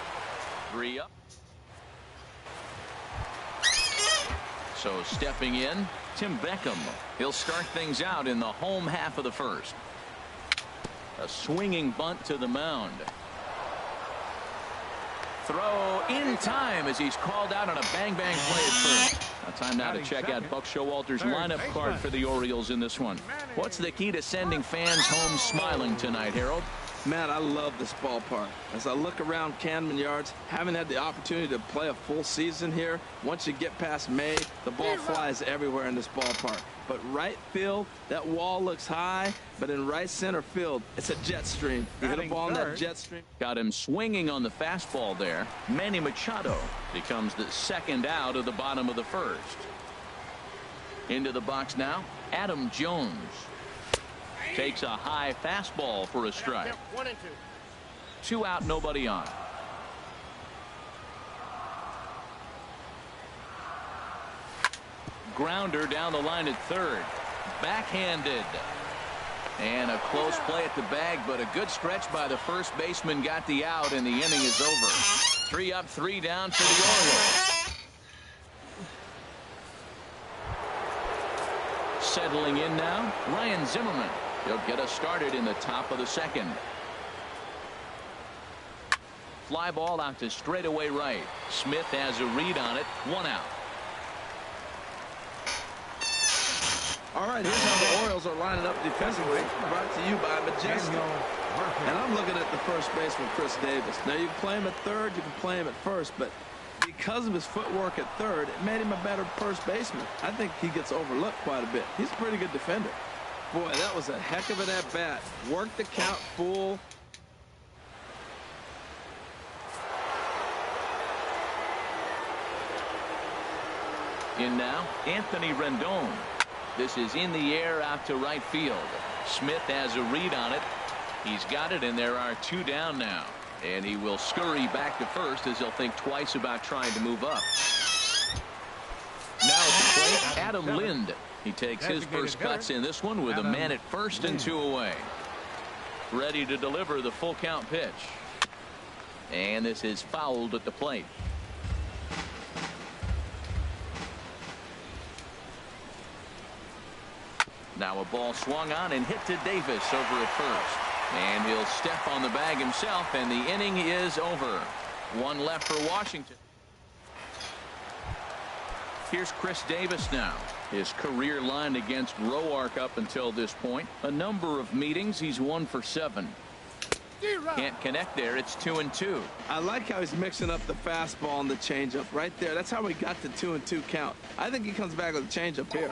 3 up. So stepping in, Tim Beckham. He'll start things out in the home half of the first. A swinging bunt to the mound. Throw in time as he's called out on a bang-bang play at first. Time now to check out Buck Showalter's lineup card for the Orioles in this one. What's the key to sending fans home smiling tonight, Harold? Man, I love this ballpark. As I look around Camden Yards, haven't had the opportunity to play a full season here. Once you get past May, the ball flies everywhere in this ballpark. But right field, that wall looks high, but in right center field, it's a jet stream. You hit a ball in that jet stream. Got him swinging on the fastball there. Manny Machado becomes the second out of the bottom of the first. Into the box now, Adam Jones. Takes a high fastball for a strike. 1 and 2. 2 out, nobody on. Grounder down the line at third. Backhanded. And a close play at the bag, but a good stretch by the first baseman got the out, and the inning is over. 3 up, 3 down for the Orioles. Settling in now, Ryan Zimmerman. He'll get us started in the top of the second. Fly ball out to straightaway right. Smith has a read on it. 1 out. All right, here's how the Orioles are lining up defensively. Brought to you by Majestic. And I'm looking at the first baseman, Chris Davis. Now, you can play him at third, you can play him at first, but because of his footwork at third, it made him a better first baseman. I think he gets overlooked quite a bit. He's a pretty good defender. Boy, that was a heck of an at-bat. Worked the count full. In now, Anthony Rendon. This is in the air out to right field. Smith has a read on it. He's got it, and there are 2 down now. And he will scurry back to first as he'll think twice about trying to move up. Now at the plate, Adam Lind. He takes his first cuts in this one with a man at first and 2 away. Ready to deliver the full count pitch. And this is fouled at the plate. Now a ball swung on and hit to Davis over at first. And he'll step on the bag himself, and the inning is over. 1 left for Washington. Here's Chris Davis now. His career line against Roark up until this point. A number of meetings. He's 1 for 7. Can't connect there. It's 2 and 2. I like how he's mixing up the fastball and the changeup right there. That's how we got the 2 and 2 count. I think he comes back with a changeup here.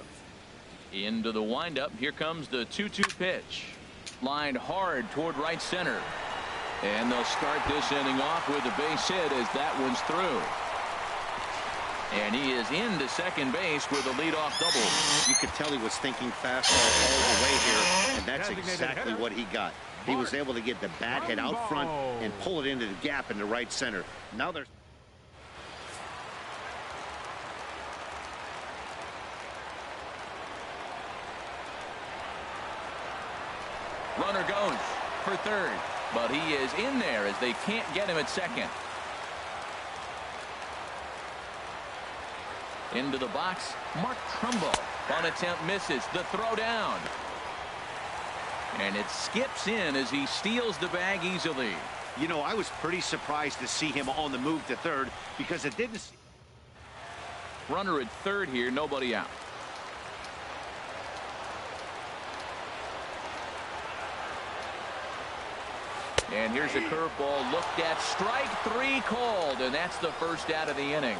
Into the windup. Here comes the 2-2 pitch. Lined hard toward right center. And they'll start this inning off with a base hit as that one's through. And he is into second base with a leadoff double. You could tell he was thinking fastball all the way here, and that's exactly what he got. He was able to get the bat head out front and pull it into the gap in the right center. Now there's runner goes for third, but he is in there as they can't get him at second. Into the box, Mark Trumbo. Bunt attempt misses. The throw down. And it skips in as he steals the bag easily. You know, I was pretty surprised to see him on the move to third because it didn't. Runner at third here, nobody out. And here's a curveball looked at. Strike three called, and that's the first out of the inning.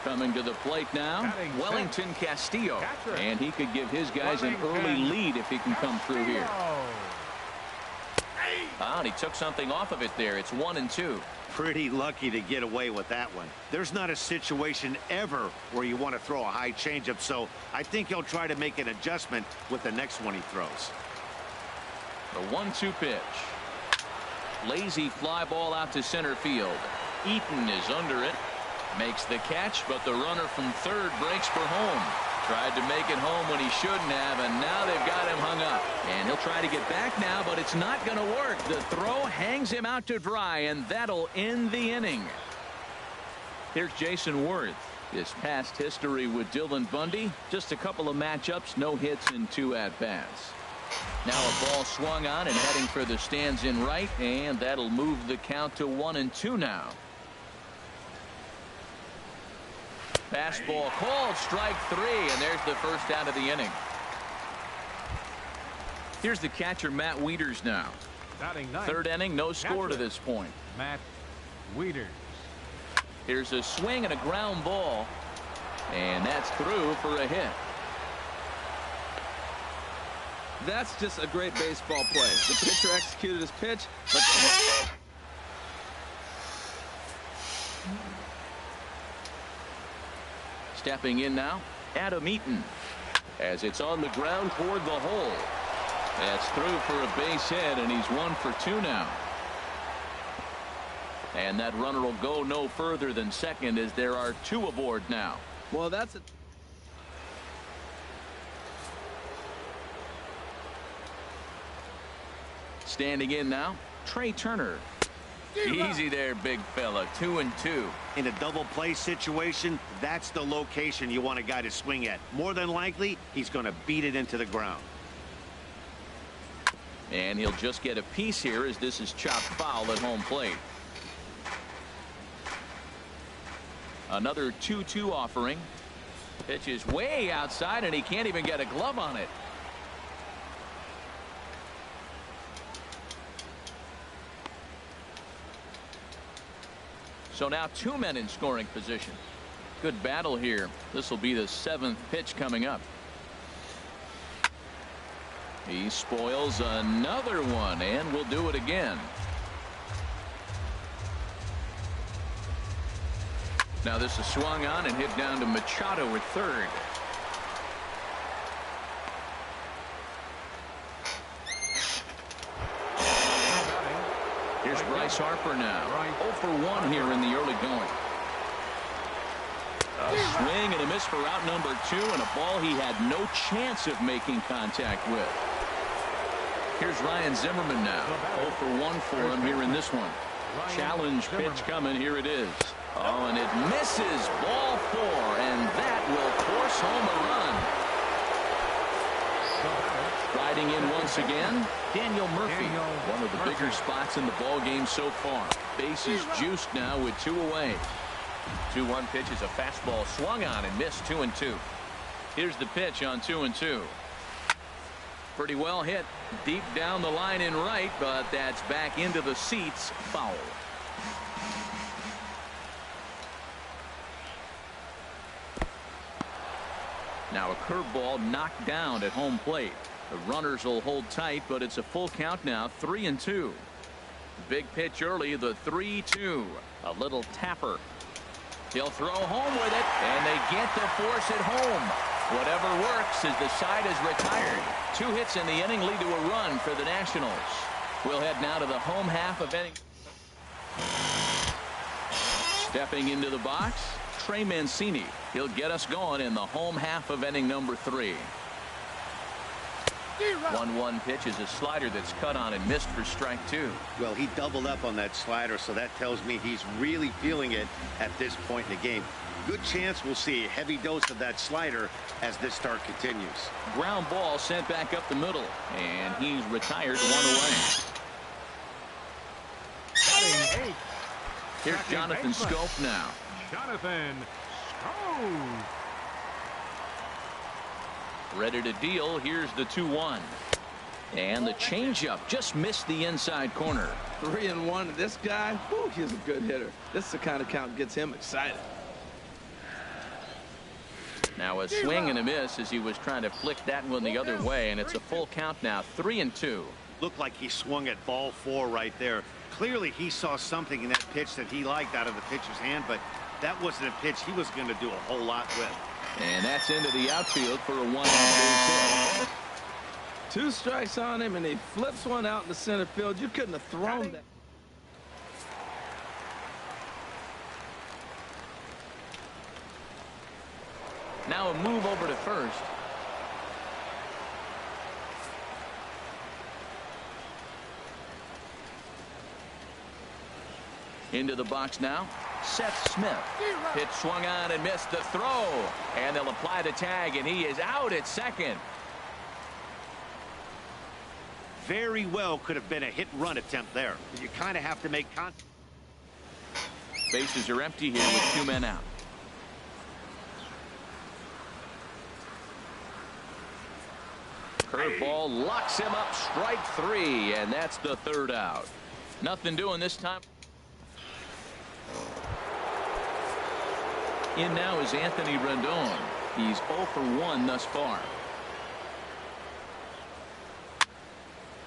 Coming to the plate now, Wellington Castillo. And he could give his guys an early lead if he can come through here. And he took something off of it there. It's 1-2. Pretty lucky to get away with that one. There's not a situation ever where you want to throw a high changeup, so I think he'll try to make an adjustment with the next one he throws. The 1-2 pitch. Lazy fly ball out to center field. Eaton is under it. Makes the catch, but the runner from third breaks for home. Tried to make it home when he shouldn't have, and now they've got him hung up. And he'll try to get back now, but it's not going to work. The throw hangs him out to dry, and that'll end the inning. Here's Jason Worth. His past history with Dylan Bundy, just a couple of matchups, no hits and 2 at-bats. Now a ball swung on and heading for the stands in right, and that'll move the count to 1-2 now. Fastball called, strike three, and there's the first out of the inning. Here's the catcher, Matt Wieters now. Third inning, no score to this point. Matt Wieters. Here's a swing and a ground ball, and that's through for a hit. That's just a great baseball play. The pitcher executed his pitch, but stepping in now, Adam Eaton, as it's on the ground toward the hole. That's through for a base hit, and he's 1 for 2 now. And that runner will go no further than second as there are 2 aboard now. well, that's a Standing in now, Trey Turner. Easy there, big fella. 2-2. In a double play situation, that's the location you want a guy to swing at. More than likely, he's going to beat it into the ground. And he'll just get a piece here as this is chopped foul at home plate. Another 2-2 offering. Pitch is way outside, and he can't even get a glove on it. So now 2 men in scoring position. Good battle here. This will be the 7th pitch coming up. He spoils another one, and will do it again. Now this is swung on and hit down to Machado at third. Here's Bryce Harper now. 0 for 1 here in the early going. A swing and a miss for out number 2, and a ball he had no chance of making contact with. Here's Ryan Zimmerman now. 0 for 1 for him here in this one. Challenge pitch coming. Here it is. Oh, and it misses. Ball 4, and that will force home a run. Riding in once again, Daniel Murphy. One of the bigger spots in the ball game so far. Bases juiced now with 2 away. 2-1 pitch is a fastball swung on and missed. 2-2. Here's the pitch on 2-2. Pretty well hit deep down the line in right, but that's back into the seats. Foul. Now a curveball knocked down at home plate. The runners will hold tight, but it's a full count now. 3-2. Big pitch early, the 3-2. A little tapper. He'll throw home with it, and they get the force at home. Whatever works as the side is retired. 2 hits in the inning lead to a run for the Nationals. We'll head now to the home half of inning. Stepping into the box, Trey Mancini. He'll get us going in the home half of inning number 3. 1-1 pitch is a slider that's cut on and missed for strike 2. Well, he doubled up on that slider, so that tells me he's really feeling it at this point in the game. Good chance we'll see a heavy dose of that slider as this start continues. Ground ball sent back up the middle, and he's retired 1 away. Here's Jonathan Scope now. Jonathan Scope. Ready to deal. Here's the 2-1. And the changeup just missed the inside corner. 3-1. This guy, whew, he's a good hitter. This is the kind of count gets him excited. Now a swing and a miss as he was trying to flick that one the other way, and it's a full count now, 3-2. Looked like he swung at ball 4 right there. Clearly he saw something in that pitch that he liked out of the pitcher's hand, but that wasn't a pitch he was going to do a whole lot with. And that's into the outfield for a 1-out base hit. 2 strikes on him, and he flips one out in the center field. You couldn't have thrown that. Now a move over to first. Into the box now, Seth Smith. Pitch swung on and missed the throw. And they'll apply the tag, and he is out at second. Very well could have been a hit-run attempt there. You kind of have to make contact. Bases are empty here with 2 men out. Curveball locks him up, strike 3, and that's the 3rd out. Nothing doing this time. In now is Anthony Rendon. He's 0 for 1 thus far.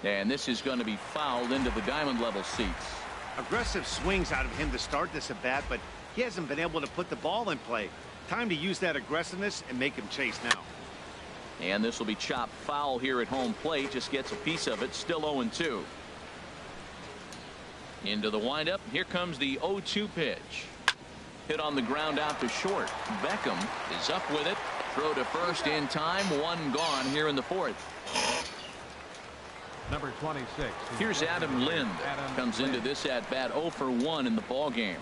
And this is going to be fouled into the diamond level seats. Aggressive swings out of him to start this at bat, but he hasn't been able to put the ball in play. Time to use that aggressiveness and make him chase now. And this will be chopped foul here at home plate. Just gets a piece of it. Still 0-2. Into the windup. Here comes the 0-2 pitch. Hit on the ground out to short. Beckham is up with it. Throw to first in time. 1 gone here in the 4th. Number 26. Here's Adam Lind. Comes into this at bat 0 for 1 in the ball game.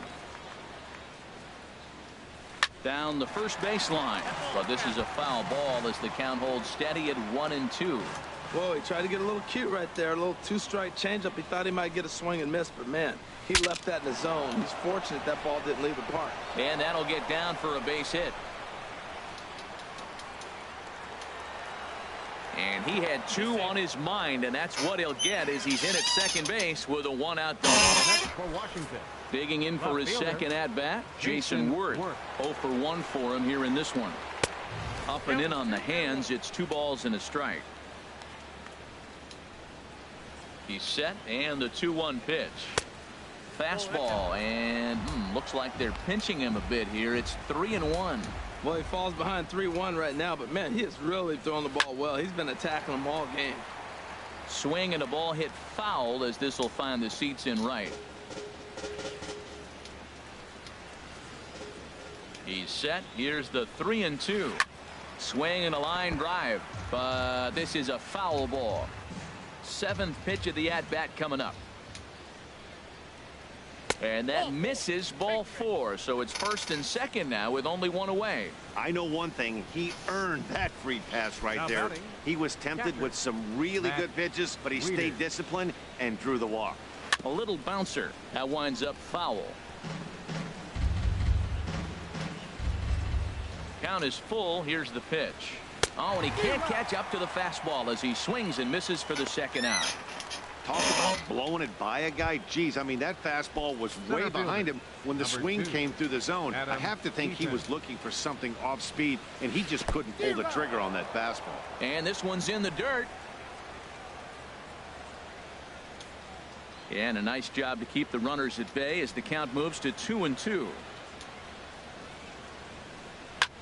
Down the first baseline, but this is a foul ball as the count holds steady at 1-2. Whoa, he tried to get a little cute right there, a little 2-strike changeup. He thought he might get a swing and miss, but man, he left that in the zone. He's fortunate that ball didn't leave the park. And that'll get down for a base hit. And he had 2 on his mind, and that's what he'll get as he's in at second base with a 1-out double. For Washington. Digging in for his second at-bat, Jason Worth. 0 for 1 for him here in this one. Up and in on the hands. It's 2 balls and a strike. He's set, and the 2-1 pitch. Fastball, and looks like they're pinching him a bit here. It's 3-1. Well, he falls behind 3-1 right now, but man, he is really throwing the ball well. He's been attacking them all game. Swing and a ball hit foul as this will find the seats in right. He's set. Here's the 3-2. Swing and a line drive, but this is a foul ball. 7th pitch of the at-bat coming up. And that misses, ball 4. So it's first and second now with only 1 away. I know one thing. He earned that free pass right there. He was tempted with some really good pitches, but he stayed disciplined and drew the walk. A little bouncer. That winds up foul. Count is full. Here's the pitch. Oh, and he can't catch up to the fastball as he swings and misses for the 2nd out. Talk about blowing it by a guy. Geez, I mean, that fastball was way behind him when the swing came through the zone. I have to think he was looking for something off speed, and he just couldn't pull the trigger on that fastball. And this one's in the dirt. And a nice job to keep the runners at bay as the count moves to 2-2.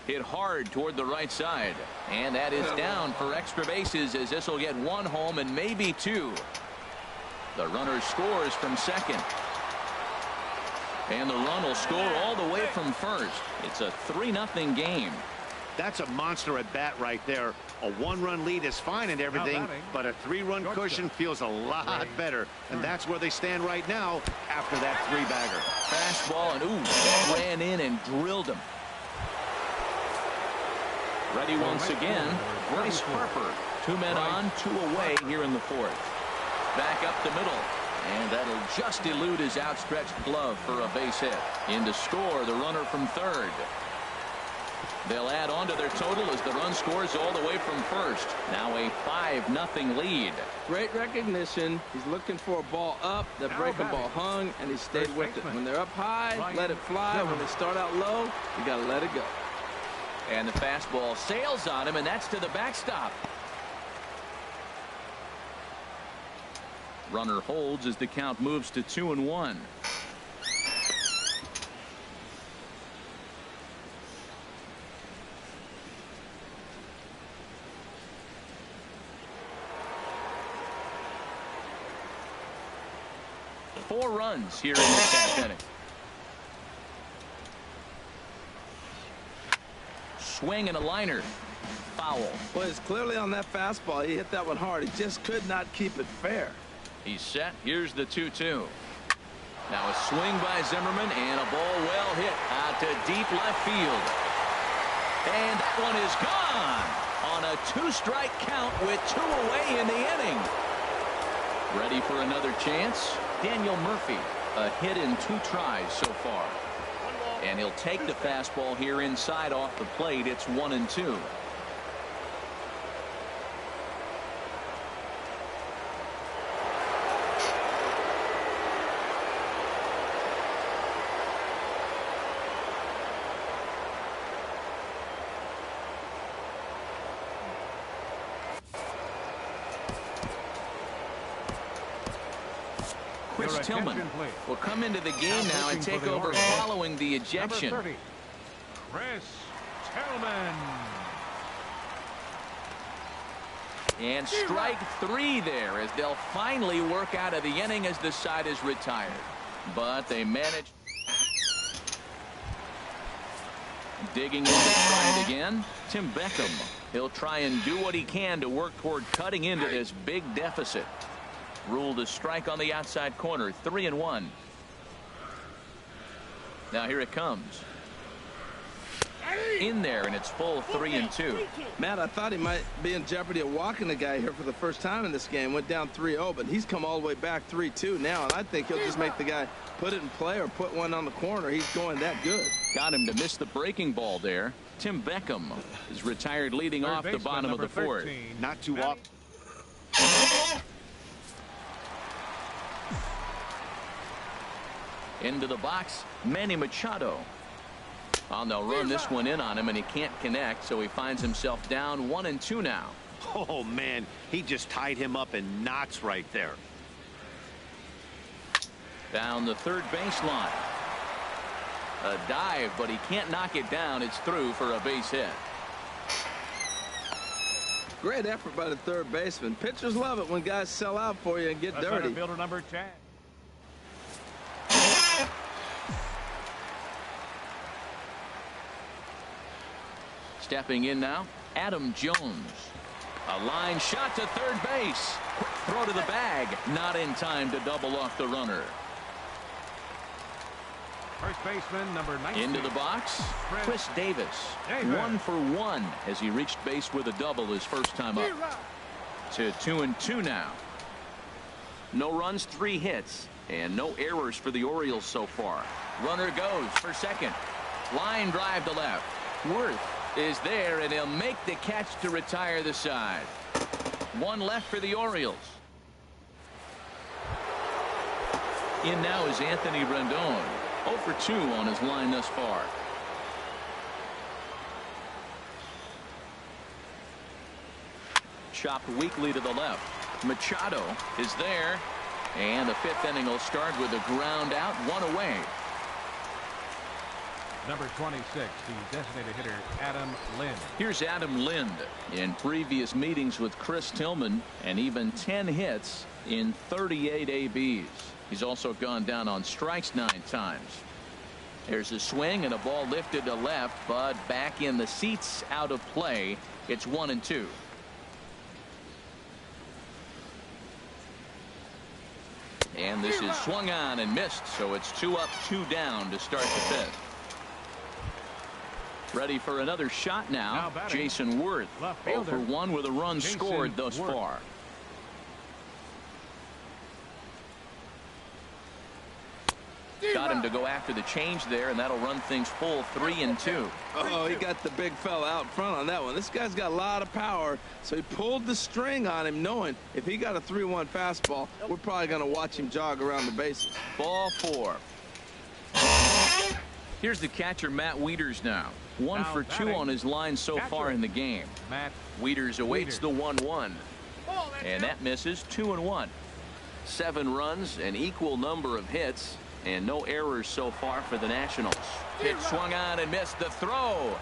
Hit hard toward the right side, and that is down for extra bases as this will get 1 home and maybe 2. The runner scores from second, and the run will score all the way from first. It's a 3-0 game. That's a monster at bat right there. A 1-run lead is fine and everything, but a 3-run cushion feels a lot better. And that's where they stand right now after that 3-bagger. Fastball, and ooh, ran in and drilled him. Ready once again, Bryce Harper. 2 men on, 2 away here in the 4th. Back up the middle, and that'll just elude his outstretched glove for a base hit. In to score, the runner from 3rd. They'll add on to their total as the run scores all the way from 1st. Now a 5-0 lead. Great recognition. He's looking for a ball up. The breaking ball hung, and he stayed with it. When they're up high, let it fly. When they start out low, you got to let it go. And the fastball sails on him, and that's to the backstop. Runner holds as the count moves to 2-1. Four runs here in this half inning. Swing and a liner. Foul. Well, it's clearly on that fastball. He hit that one hard. He just could not keep it fair. He's set. Here's the 2-2. Now a swing by Zimmerman and a ball well hit out to deep left field. And that one is gone on a 2-strike count with 2 away in the inning. Ready for another chance? Daniel Murphy, a hit in 2 tries so far. And he'll take the fastball here inside off the plate. It's 1-2. Chris Tillman will come into the game now and take over following the ejection. Number 30, Chris Tillman. And strike 3 there as they'll finally work out of the inning as the side is retired. But they managed. Digging in to try it again, Tim Beckham. He'll try and do what he can to work toward cutting into this big deficit. Ruled a strike on the outside corner. 3-1. Now here it comes. In there, and it's full 3-2. Matt, I thought he might be in jeopardy of walking the guy here for the first time in this game. Went down 3-0, but he's come all the way back 3-2 now, and I think he'll just make the guy put it in play or put one on the corner. He's going that good. Got him to miss the breaking ball there. Tim Beckham is retired leading off the bottom of the 4th. Not too often. Into the box, Manny Machado. Oh, they'll run this one in on him, and he can't connect, so he finds himself down 1-2 now. Oh, man, he just tied him up in knots right there. Down the third baseline. A dive, but he can't knock it down. It's through for a base hit. Great effort by the third baseman. Pitchers love it when guys sell out for you and get dirty. Fielder number 10. Stepping in now, Adam Jones. A line shot to third base. Quick throw to the bag. Not in time to double off the runner. First baseman number 19. Into the box, Chris Davis. 1 for 1 as he reached base with a double his first time up. To 2-2 now. No runs, 3 hits, and no errors for the Orioles so far. Runner goes for second. Line drive to left. Worth is there, and he'll make the catch to retire the side. 1 left for the Orioles. In now is Anthony Rendon. 0 for 2 on his line thus far. Chopped weakly to the left. Machado is there, and the 5th inning will start with a ground out, 1 away. Number 26, the designated hitter, Adam Lind. Here's Adam Lind in previous meetings with Chris Tillman, and even 10 hits in 38 ABs. He's also gone down on strikes 9 times. There's a swing and a ball lifted to left, but back in the seats, out of play. It's 1-2. And this is swung on and missed, so it's 2 up, 2 down to start the 5th. Ready for another shot now. Jason Worth, 0 for 1 with a run scored thus far. Got him to go after the change there, and that'll run things full 3-2. Oh, he got the big fella out front on that one. This guy's got a lot of power, so he pulled the string on him, knowing if he got a 3-1 fastball, we're probably going to watch him jog around the bases. Ball 4. Here's the catcher, Matt Wieters now. 1 for 2 on his line so far in the game. Wieters awaits the 1-1. And that misses. 2-1. 7 runs, an equal number of hits, and no errors so far for the Nationals. Pitch swung on and missed. The throw.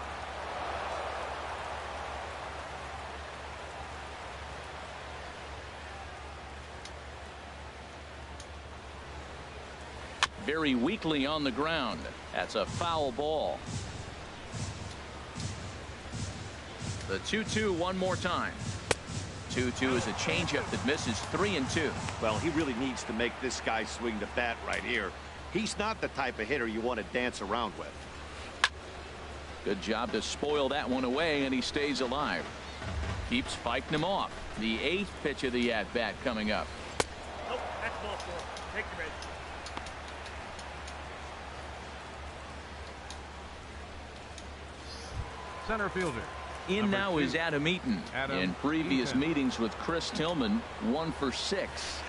Very weakly on the ground. That's a foul ball. The 2-2 one more time. 2-2 is a changeup that misses. 3-2. Well, he really needs to make this guy swing the bat right here. He's not the type of hitter you want to dance around with. Good job to spoil that one away, and he stays alive. Keeps fighting him off. The 8th pitch of the at-bat coming up. Nope, that's ball 4. Take the red. Center fielder. In now is Adam Eaton. In previous meetings with Chris Tillman, 1 for 6.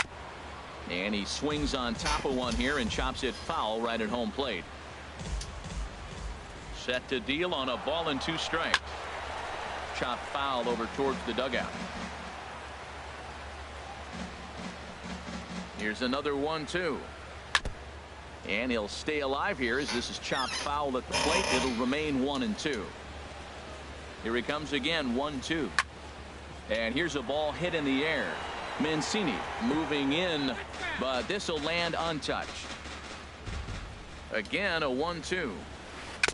And he swings on top of one here and chops it foul right at home plate. Set to deal on a ball and 2 strikes. Chop foul over towards the dugout. Here's another 1-2. And he'll stay alive here as this is chopped foul at the plate. It'll remain 1-2. Here he comes again. 1-2. And here's a ball hit in the air. Mancini moving in, but this will land untouched. Again, a 1-2.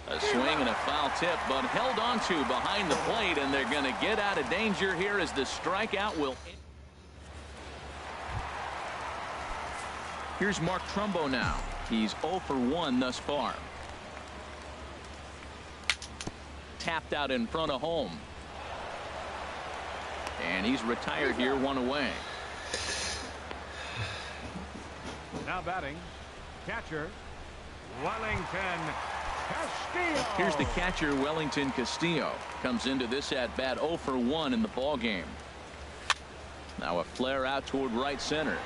A swing and a foul tip, but held onto behind the plate, and they're going to get out of danger here as the strikeout will. Here's Mark Trumbo now. He's 0 for 1 thus far. Tapped out in front of home. And he's retired here, 1 away. Now batting, catcher, Wellington Castillo. Here's the catcher, Wellington Castillo. Comes into this at-bat 0 for 1 in the ball game. Now a flare out toward right center.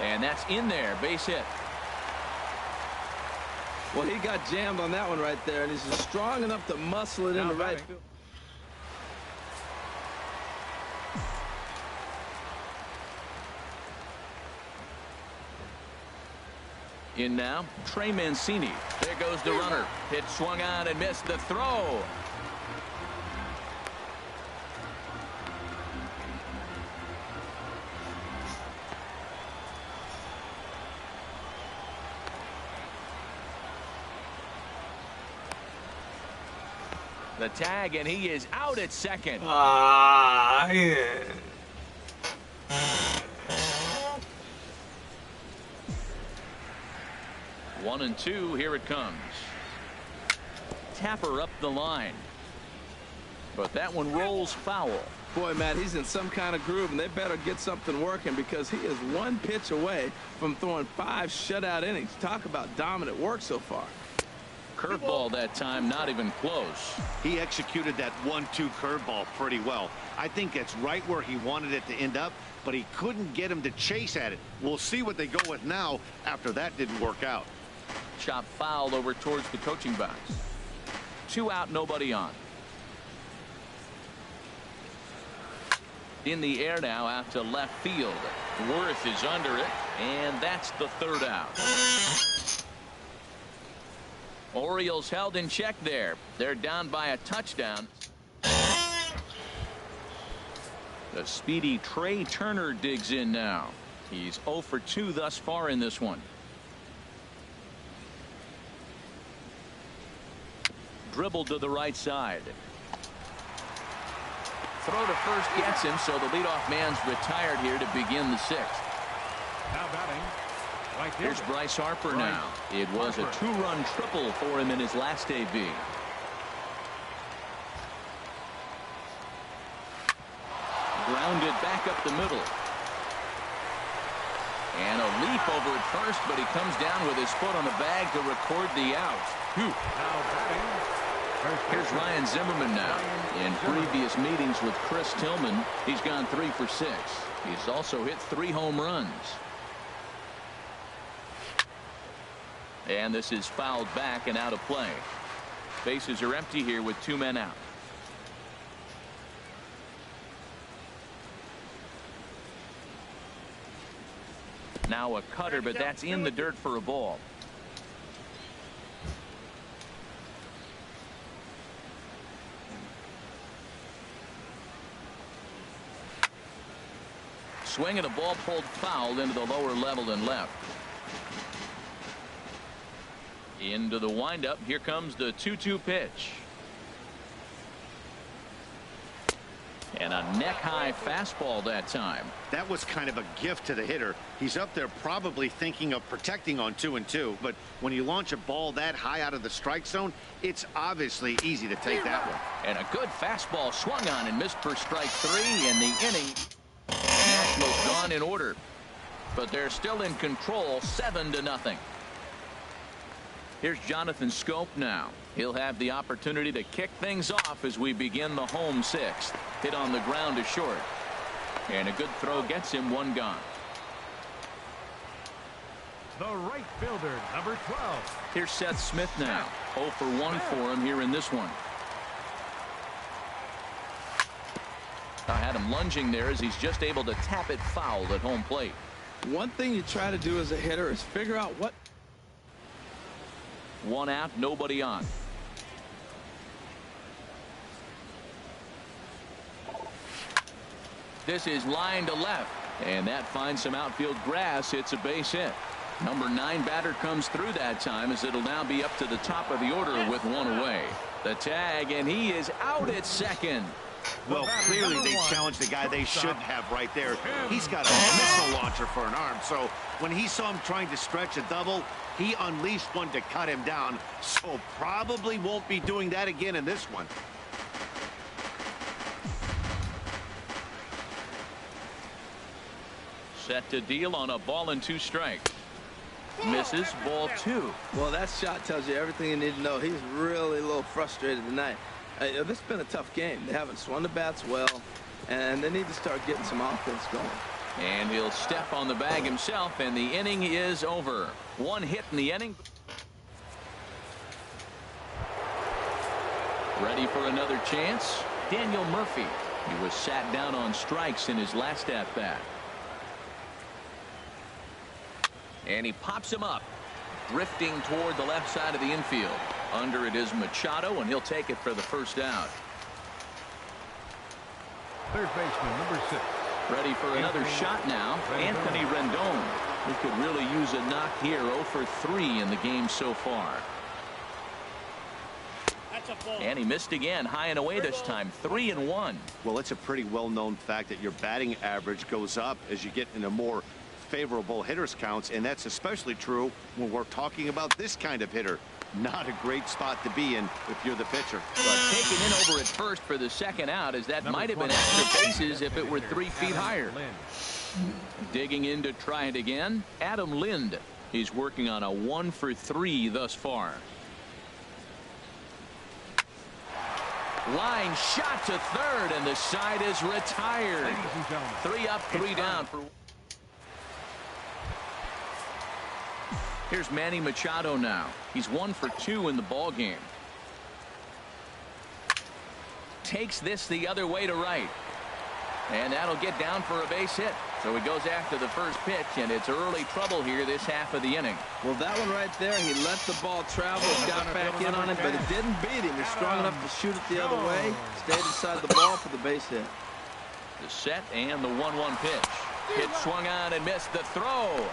And that's in there. Base hit. Well, he got jammed on that one right there, and he's strong enough to muscle it into right field. In now, Trey Mancini. There goes the runner. Pitch swung on and missed. The throw. The tag, and he is out at second. Yeah. 1-2. Here it comes. Tapper up the line, but that one rolls foul. Boy, Matt, he's in some kind of groove, and they better get something working because he is 1 pitch away from throwing 5 shutout innings. Talk about dominant work so far. Curveball that time, not even close. He executed that 1-2 curveball pretty well. I think it's right where he wanted it to end up, but he couldn't get him to chase at it. We'll see what they go with now after that didn't work out. Chop foul over towards the coaching box. 2 out, nobody on. In the air now out to left field. Worth is under it, and that's the 3rd out. Orioles held in check there. They're down by a touchdown. The speedy Trey Turner digs in now. He's 0 for 2 thus far in this one. dribbled to the right side. Throw to first gets him, so the leadoff man's retired here to begin the sixth. Now batting. Right Here's Bryce Harper now. It was a two-run triple for him in his last AB. Grounded back up the middle. And a leap over at first, but he comes down with his foot on the bag to record the out. Now batting. Here's Ryan Zimmerman now. In previous meetings with Chris Tillman, he's gone 3 for 6. He's also hit 3 home runs. And this is fouled back and out of play. Bases are empty here with 2 men out. Now a cutter, but that's in the dirt for a ball. Swing and a ball pulled foul into the lower level and left. Into the windup. Here comes the 2-2 pitch. And a neck-high fastball that time. That was kind of a gift to the hitter. He's up there probably thinking of protecting on 2-2, but when you launch a ball that high out of the strike zone, it's obviously easy to take that one. And a good fastball swung on and missed for strike 3 in the inning. Nationals gone in order, but they're still in control, 7-0. Here's Jonathan Scope now. He'll have the opportunity to kick things off as we begin the home sixth. Hit on the ground to short. And a good throw gets him 1 gone. The right fielder, number 12. Here's Seth Smith now. 0 for 1 for him here in this one. I had him lunging there as he's just able to tap it foul at home plate. One thing you try to do as a hitter is figure out what. 1 out, nobody on. This is line to left, and that finds some outfield grass. It's a base hit. Number 9 batter comes through that time, as it'll now be up to the top of the order with 1 away. The tag, and he is out at second. Well, clearly they challenged the guy they shouldn't have right there. He's got a missile launcher for an arm, so when he saw him trying to stretch a double, he unleashed one to cut him down, so probably won't be doing that again in this one. Set to deal on a ball and 2 strikes. Misses, ball 2. Well, that shot tells you everything you need to know. He's really a little frustrated tonight. This has been a tough game. They haven't swung the bats well, and they need to start getting some offense going. And he'll step on the bag himself, and the inning is over. 1 hit in the inning. Ready for another chance? Daniel Murphy. He was sat down on strikes in his last at-bat. And he pops him up, drifting toward the left side of the infield. Under it is Machado, and he'll take it for the first out. Third baseman, number 6. Ready for another shot now. Anthony Rendon. He could really use a knock here. 0 for 3 in the game so far. And he missed again, high and away this time. 3-1. Well, it's a pretty well-known fact that your batting average goes up as you get into more favorable hitters counts, and that's especially true when we're talking about this kind of hitter. Not a great spot to be in if you're the pitcher. But taken in over at first for the second out, as that might have been extra bases if it were 3 feet higher. Digging in to try it again, Adam Lind. He's working on a 1 for 3 thus far. Line shot to third, and the side is retired. 3 up, 3 down for. Here's Manny Machado now. He's 1 for 2 in the ball game. Takes this the other way to right. And that'll get down for a base hit. So he goes after the first pitch, and it's early trouble here this half of the inning. Well, that one right there, he let the ball travel, got back in on it, but it didn't beat him. He's strong enough to shoot it the other way, stayed inside the ball for the base hit. The set and the 1-1 pitch. Hit swung on and missed the throw. 1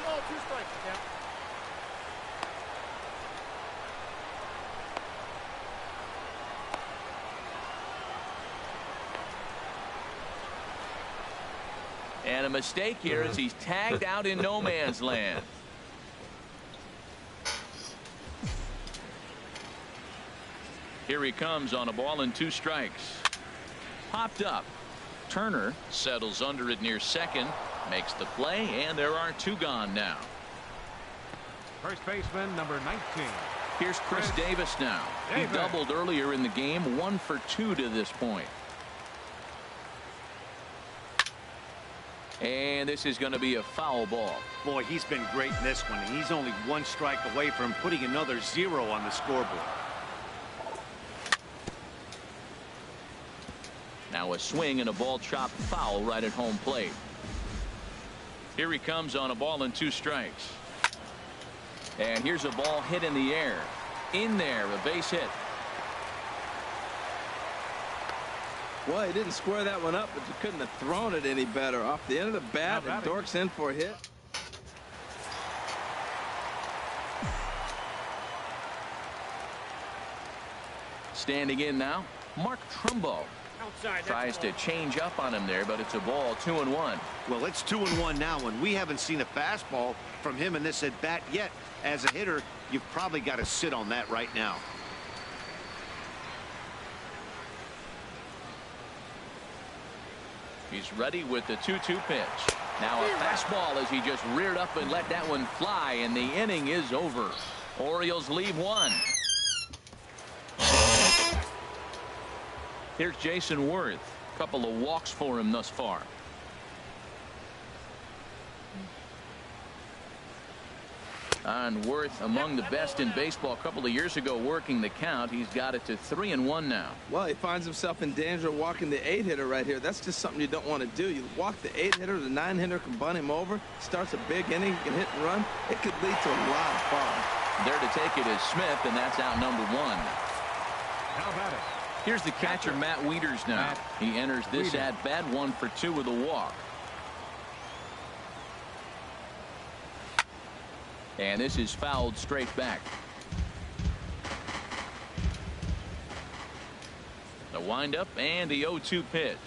ball, 2 strikes, Cap. And a mistake here as he's tagged out in no man's land. Here he comes on a ball and 2 strikes. Popped up. Turner settles under it near second, makes the play, and there are 2 gone now. First baseman, number 19. Here's Chris Davis now. He doubled earlier in the game, 1 for 2 to this point. And this is going to be a foul ball. Boy, he's been great in this one, and he's only 1 strike away from putting another 0 on the scoreboard. Now a swing and a ball chopped foul right at home plate. Here he comes on a ball and 2 strikes. And here's a ball hit in the air. In there, a base hit. Well, he didn't square that one up, but you couldn't have thrown it any better. Off the end of the bat, and Dork's in for a hit. Standing in now, Mark Trumbo. Tries to change up on him there, but it's a ball, 2-1. Well, it's 2-1 now, and we haven't seen a fastball from him in this at bat yet. As a hitter, you've probably got to sit on that right now. He's ready with the 2-2 pitch. Now a fastball as he just reared up and let that one fly, and the inning is over. Orioles leave 1. Here's Jason Worth. Couple of walks for him thus far. And Worth among the best in baseball a couple of years ago working the count. He's got it to 3-1 now. Well, he finds himself in danger of walking the 8-hitter right here. That's just something you don't want to do. You walk the 8-hitter, the 9-hitter can bunt him over, starts a big inning, he can hit and run. It could lead to a lot of fun. There to take it is Smith, and that's out number 1. How about it? Here's the catcher, Matt Wieters now. He enters this at bat 1 for 2 with a walk. And this is fouled straight back. The windup and the 0-2 pitch.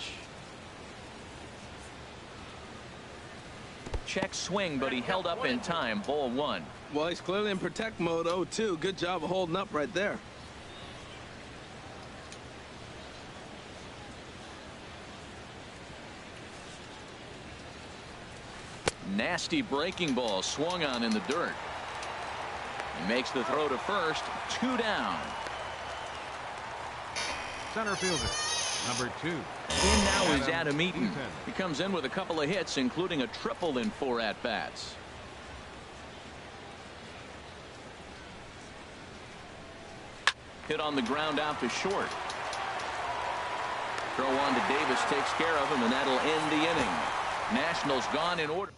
Check swing, but he held up in time. Ball 1. Well, he's clearly in protect mode. 0-2. Good job of holding up right there. Nasty breaking ball swung on in the dirt. He makes the throw to first. 2 down. Center fielder, number 2. In now is Adam Eaton. He comes in with a couple of hits, including a triple in 4 at-bats. Hit on the ground out to short. Throw on to Davis takes care of him, and that'll end the inning. Nationals gone in order.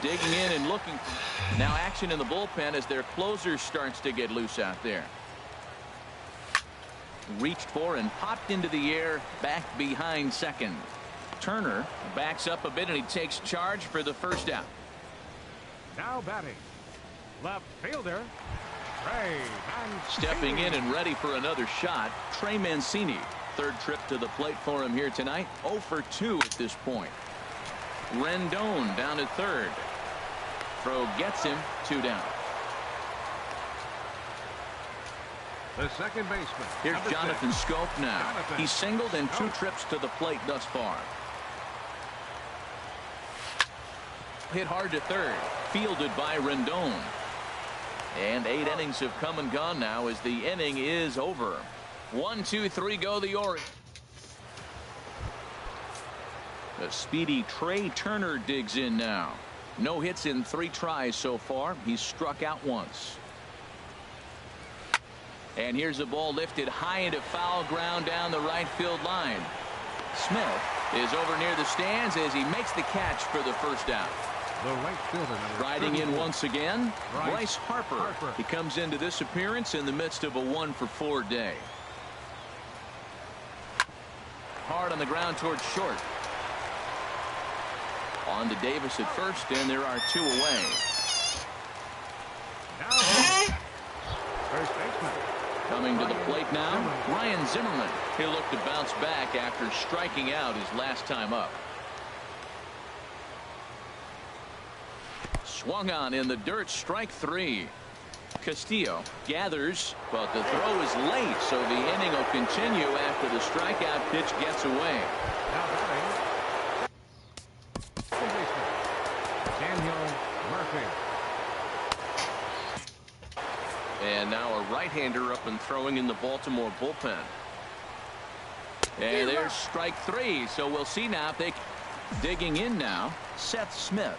Digging in and looking. Now action in the bullpen as their closer starts to get loose out there. Reached for and popped into the air back behind second. Turner backs up a bit and he takes charge for the first out. Now batting, left fielder Trey Mancini. Stepping in and ready for another shot, Trey Mancini. 3rd trip to the plate for him here tonight. 0 for 2 at this point. Rendon down at 3rd. Throw gets him. 2 down. The second baseman. Here's Jonathan Scope now. He's singled in 2 trips to the plate thus far. Hit hard to 3rd. Fielded by Rendon. And 8 innings have come and gone now as the inning is over. 1, 2, 3 go the Orioles. The speedy Trey Turner digs in now. No hits in 3 tries so far. He's struck out once. And here's a ball lifted high into foul ground down the right field line. Smith is over near the stands as he makes the catch for the first out. The right fielder, number Riding 34. in once again, Bryce Harper. He comes into this appearance in the midst of a 1 for 4 day. Hard on the ground towards short. On to Davis at first, and there are 2 away. Now, Coming to the plate now, Ryan Zimmerman. He'll look to bounce back after striking out his last time up. Swung on in the dirt, strike 3. Castillo gathers, but the throw is late, so the inning will continue after the strikeout pitch gets away. Now batting, Daniel Murphy. And now a right-hander up and throwing in the Baltimore bullpen. And there's strike 3, so we'll see now if they... Digging in now, Seth Smith.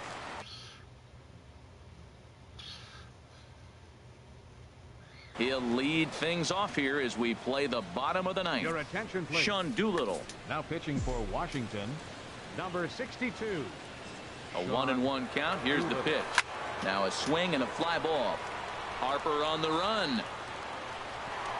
He'll lead things off here as we play the bottom of the ninth. Your attention, please. Sean Doolittle. Now pitching for Washington, number 62. A 1-1 count. Here's the pitch. Now a swing and a fly ball. Harper on the run.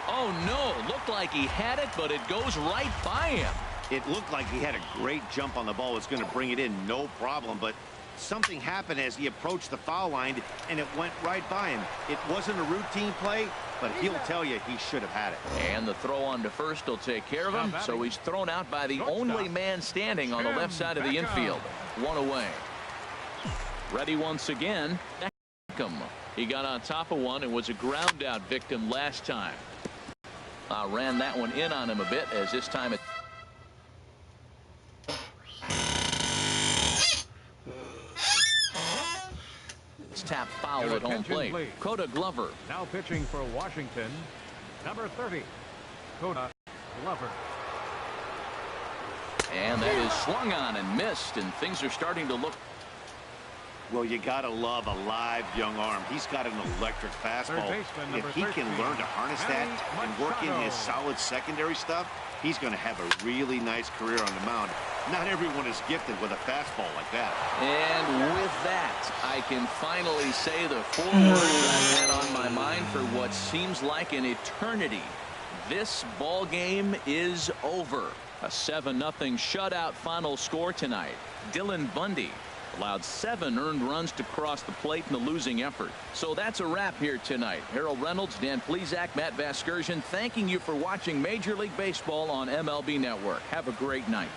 Oh no, looked like he had it, but it goes right by him. It looked like he had a great jump on the ball. It's going to bring it in, no problem, but something happened as he approached the foul line, and it went right by him. It wasn't a routine play, but he'll tell you he should have had it. And the throw on to first will take care of him, so he's thrown out by the only man standing on the left side of the infield. 1 away. Ready once again. Beckham. He got on top of one and was a ground out victim last time. Ran that one in on him a bit, as this time it... It's tapped foul at home plate. Coda Glover. Now pitching for Washington, number 30. Coda Glover. And that is swung on and missed, and things are starting to look... Well, you got to love a live young arm. He's got an electric fastball. If he can learn to harness that and work in his solid secondary stuff, he's going to have a really nice career on the mound. Not everyone is gifted with a fastball like that. And with that, I can finally say the 4 words I've had on my mind for what seems like an eternity. This ball game is over. A 7-0 shutout final score tonight. Dylan Bundy allowed 7 earned runs to cross the plate in the losing effort. So that's a wrap here tonight. Harold Reynolds, Dan Plesac, Matt Vasgersian, thanking you for watching Major League Baseball on MLB Network. Have a great night.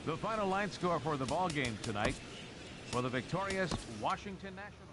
The final line score for the ball game tonight for the victorious Washington Nationals.